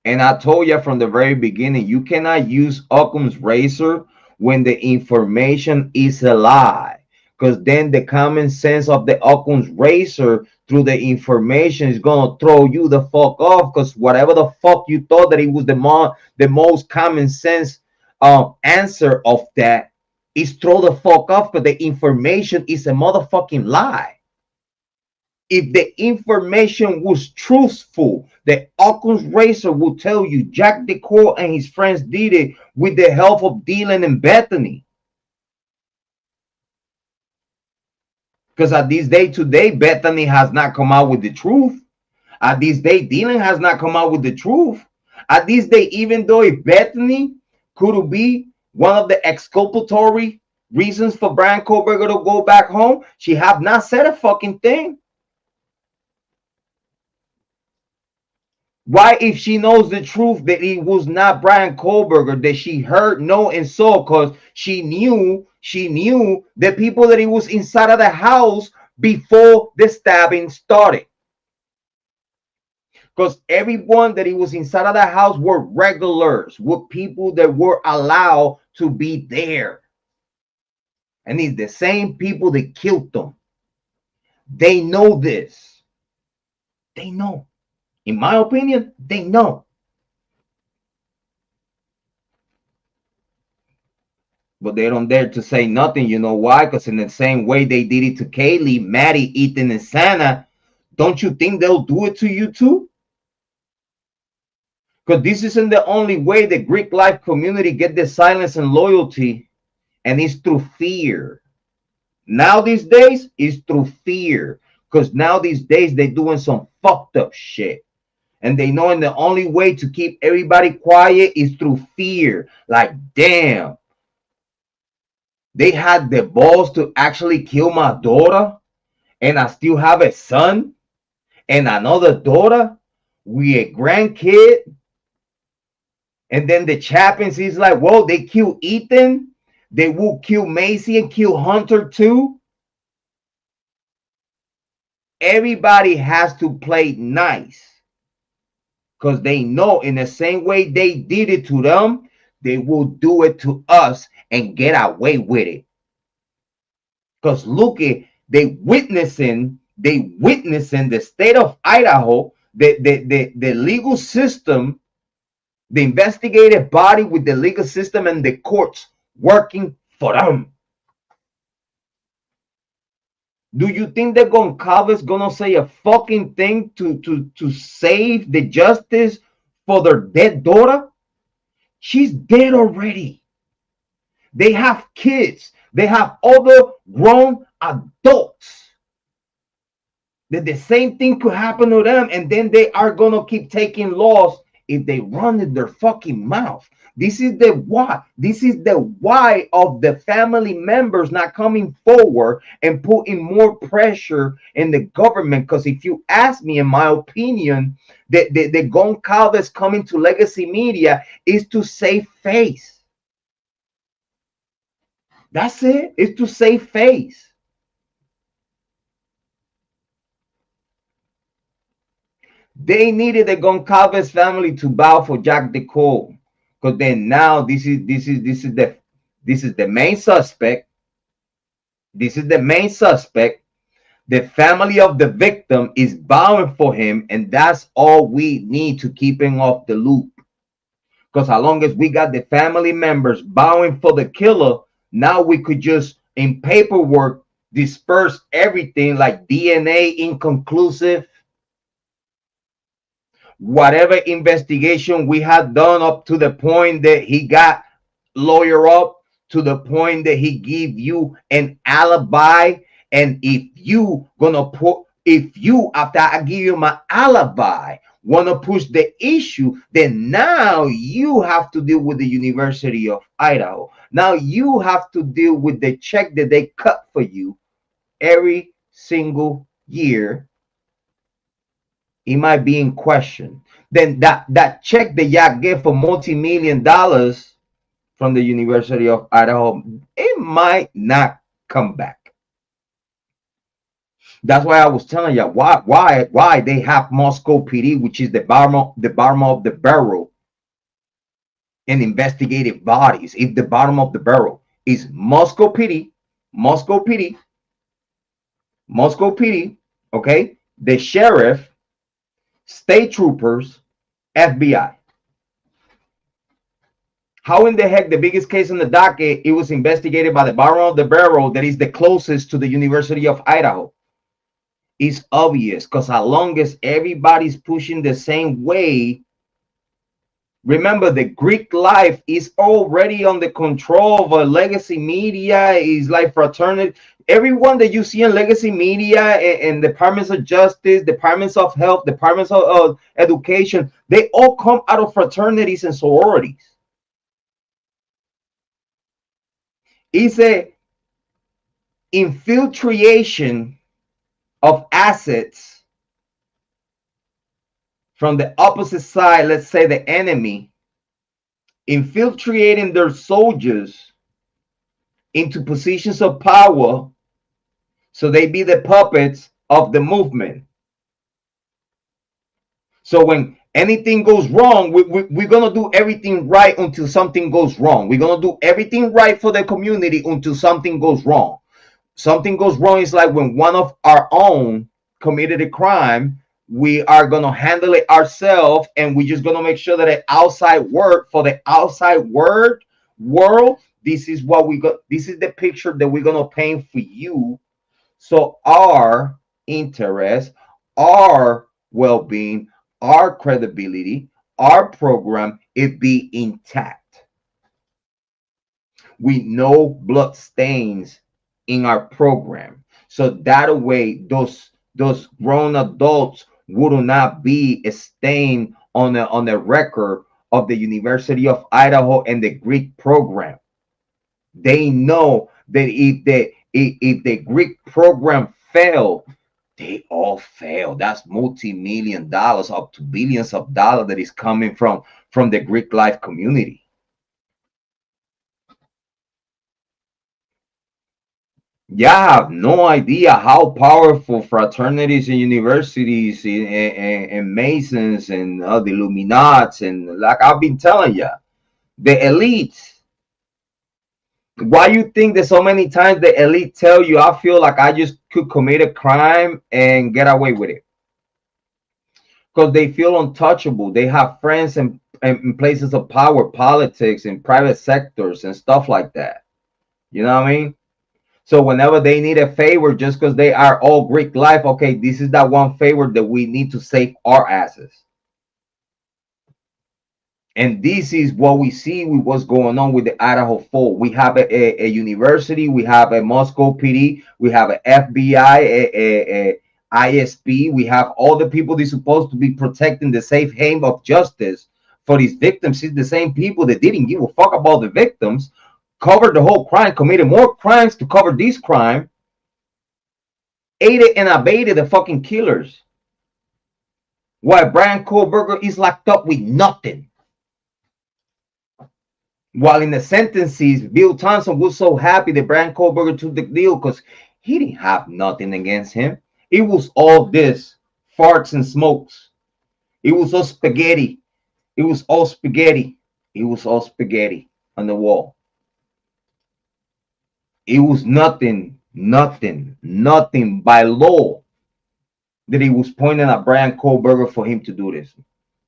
Speaker 1: And I told you from the very beginning, you cannot use Occam's Razor when the information is a lie. Because then the common sense of the Occam's Razor through the information is going to throw you the fuck off. Because whatever the fuck you thought that it was the most common sense answer of that is throw the fuck off, because the information is a motherfucking lie. If the information was truthful, the Occam's Razor will tell you Jack Decor and his friends did it with the help of Dylan and Bethany. Because at this day today, Bethany has not come out with the truth. At this day, Dylan has not come out with the truth. At this day, even though if Bethany could be one of the exculpatory reasons for Bryan Kohberger to go back home, she have not said a fucking thing. Why, if she knows the truth that it was not Bryan Kohberger, that she heard, know, and saw, because she knew the people that he was inside of the house before the stabbing started. Because everyone that he was inside of the house were regulars, were people that were allowed to be there. And it's the same people that killed them. They know this. They know. In my opinion, they know. But they don't dare to say nothing. You know why? Because in the same way they did it to Kiely, Maddie, Ethan, and Santa, don't you think they'll do it to you too? Because this isn't the only way the Greek life community get the silence and loyalty, and it's through fear. Now these days, it's through fear. Because now these days they're doing some fucked up shit. And they know the only way to keep everybody quiet is through fear. Like, damn. They had the balls to actually kill my daughter, and I still have a son and another daughter with a grandkid. And then the Chappins is like, whoa, they kill Ethan. They will kill Macy and kill Hunter too. Everybody has to play nice. Because they know in the same way they did it to them, they will do it to us and get away with it. Because look at, they witnessing the state of Idaho, the legal system, the investigative body with the legal system and the courts working for them. Do you think that Goncalves gonna say a fucking thing to save the justice for their dead daughter? She's dead already. They have kids. They have other grown adults. That the same thing could happen to them, and then they are gonna keep taking laws if they run in their fucking mouth. This is the why. This is the why of the family members not coming forward and putting more pressure in the government. Because if you ask me, in my opinion, the Goncalves coming to legacy media is to save face. That's it. It's to save face. They needed the Goncalves family to bow for Jack DeCole, because then now this is the main suspect. This is the main suspect. The family of the victim is bowing for him, and that's all we need to keep him off the loop. Because as long as we got the family members bowing for the killer, now we could just in paperwork disperse everything like DNA inconclusive. Whatever investigation we had done up to the point that he got lawyer up, to the point that he give you an alibi, and if you after I give you my alibi want to push the issue, then now you have to deal with the University of Idaho. Now you have to deal with the check that they cut for you every single year. It might be in question. Then that check that y'all get for multi-million dollars from the University of Idaho, it might not come back. That's why I was telling you why they have Moscow PD, which is the bottom of the barrel, and investigative bodies. If the bottom of the barrel is Moscow PD, okay, the sheriff, state troopers, FBI. How in the heck the biggest case in the docket, it was investigated by the bottom of the barrel that is the closest to the University of Idaho? It's obvious, because as long as everybody's pushing the same way, remember the Greek life is already under control of a legacy media. Is like fraternity. Everyone that you see in legacy media and departments of justice, departments of health, departments of education, they all come out of fraternities and sororities. It's a infiltration of assets from the opposite side, let's say the enemy, infiltrating their soldiers into positions of power so they be the puppets of the movement. So when anything goes wrong, we're going to do everything right until something goes wrong. We're going to do everything right for the community until something goes wrong. Something goes wrong is like when one of our own committed a crime, we are going to handle it ourselves, and we're just going to make sure that the outside world, for the outside world, this is what we got. This is the picture that we're going to paint for you. So our interest, our well-being, our credibility, our program, it be intact. We no blood stains in our program, so that way those grown adults would not be a stain on the record of the University of Idaho and the Greek program. They know that if the Greek program failed, they all fail. That's multi-million dollars, up to billions of dollars that is coming from the Greek life community. Yeah, I have no idea how powerful fraternities and universities and Masons and the Illuminats, and like I've been telling you, the elites. Why you think that so many times the elite tell you, I feel like I just could commit a crime and get away with it? Because they feel untouchable. They have friends in places of power, politics, and private sectors and stuff like that. You know what I mean? So whenever they need a favor, just because they are all Greek life, okay, this is that one favor that we need to save our asses. And this is what we see with what's going on with the Idaho 4. We have a university, we have a Moscow PD, we have a FBI, a ISP, we have all the people that are supposed to be protecting the safe haven of justice for these victims. It's the same people that didn't give a fuck about the victims, covered the whole crime, committed more crimes to cover this crime, aided and abated the fucking killers. While Bryan Kohberger is locked up with nothing. While in the sentences, Bill Thompson was so happy that Bryan Kohberger took the deal because he didn't have nothing against him. It was all this farts and smokes. It was all spaghetti. It was all spaghetti. It was all spaghetti on the wall. It was nothing by law that he was pointing at Bryan Kohberger for him to do this.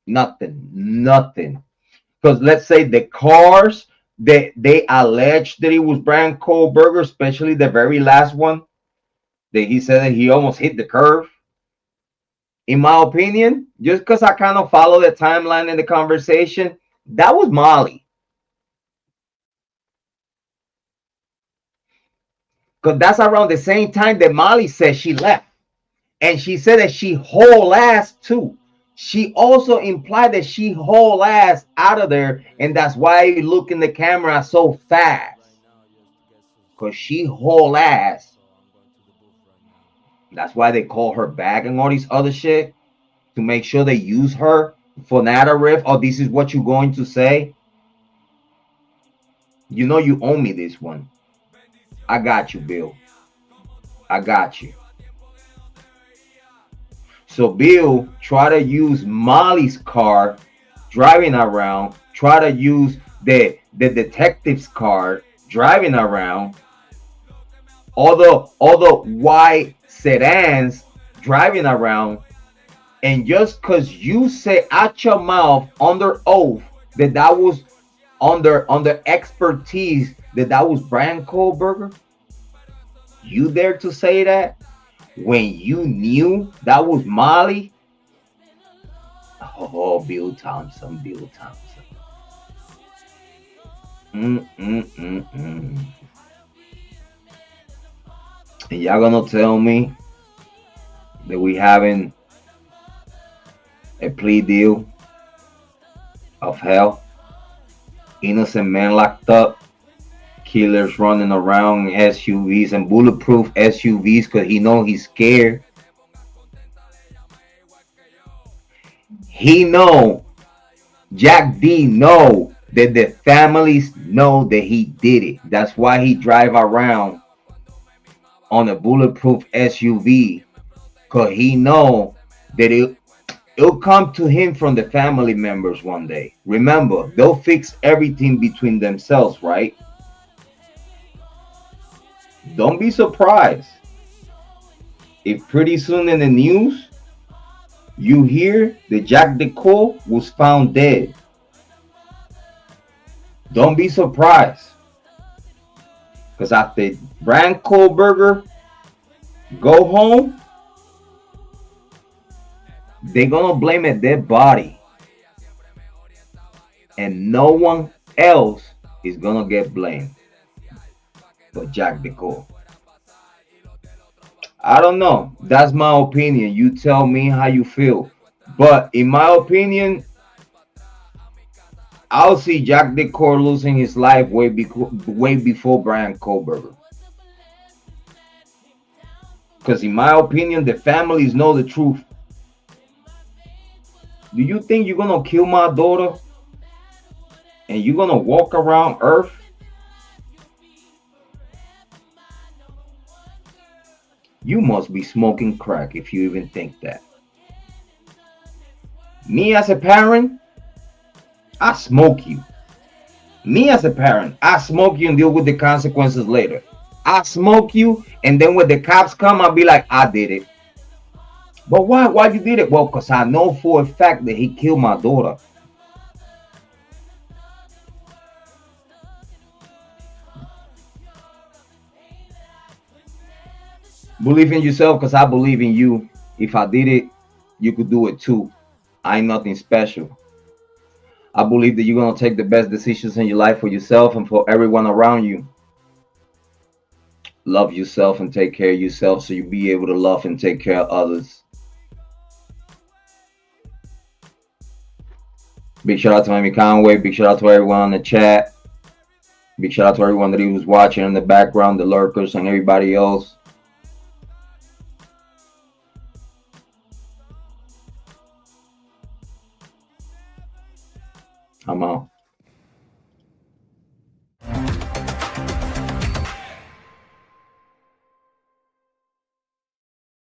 Speaker 1: Nothing. Because let's say the cars that they alleged that it was Bryan Kohberger, especially the very last one, that he said that he almost hit the curve. In my opinion, just because I kind of follow the timeline in the conversation, that was Molly. Because that's around the same time that Molly said she left. And she said that she whole ass too. She also implied that she whole ass out of there, and that's why you look in the camera so fast. Because she whole ass. That's why they call her back and all these other shit, to make sure they use her for narrative. Oh, this is what you're going to say. You know you owe me this one. I got you, Bill. I got you. So Bill try to use Molly's car driving around, try to use the detective's car driving around, all the white sedans driving around, and just because you say out your mouth under oath that was under expertise that was Bryan Kohberger, you dare to say that when you knew that was Molly? Oh, Bill Thompson. And y'all gonna tell me that we having a plea deal of hell? Innocent men locked up, killers running around in SUVs and bulletproof SUVs because he know he's scared. He know, Jack D know that the families know that he did it. That's why he drive around on a bulletproof SUV, cause he know that it'll come to him from the family members one day. Remember, they'll fix everything between themselves, right? Don't be surprised if pretty soon in the news you hear that Jack Decor was found dead. Don't be surprised, because after Bryan Kohberger go home, they're gonna blame a dead body, and no one else is gonna get blamed but Jack Decor. I don't know. That's my opinion. You tell me how you feel. But in my opinion, I'll see Jack Decor losing his life way before Bryan Kohberger. Because in my opinion, the families know the truth. Do you think you're gonna kill my daughter and you're gonna walk around Earth? You must be smoking crack if you even think that. Me as a parent, I smoke you. Me as a parent, I smoke you and deal with the consequences later. I smoke you, and then when the cops come, I'll be like, I did it. But why? Why you did it? Well, because I know for a fact that he killed my daughter. Believe in yourself, because I believe in you. If I did it, you could do it too. I ain't nothing special. I believe that you're going to take the best decisions in your life for yourself and for everyone around you. Love yourself and take care of yourself so you'll be able to love and take care of others. Big shout out to Amy Conway. Big shout out to everyone on the chat. Big shout out to everyone that he was watching in the background, the lurkers and everybody else. I'm out.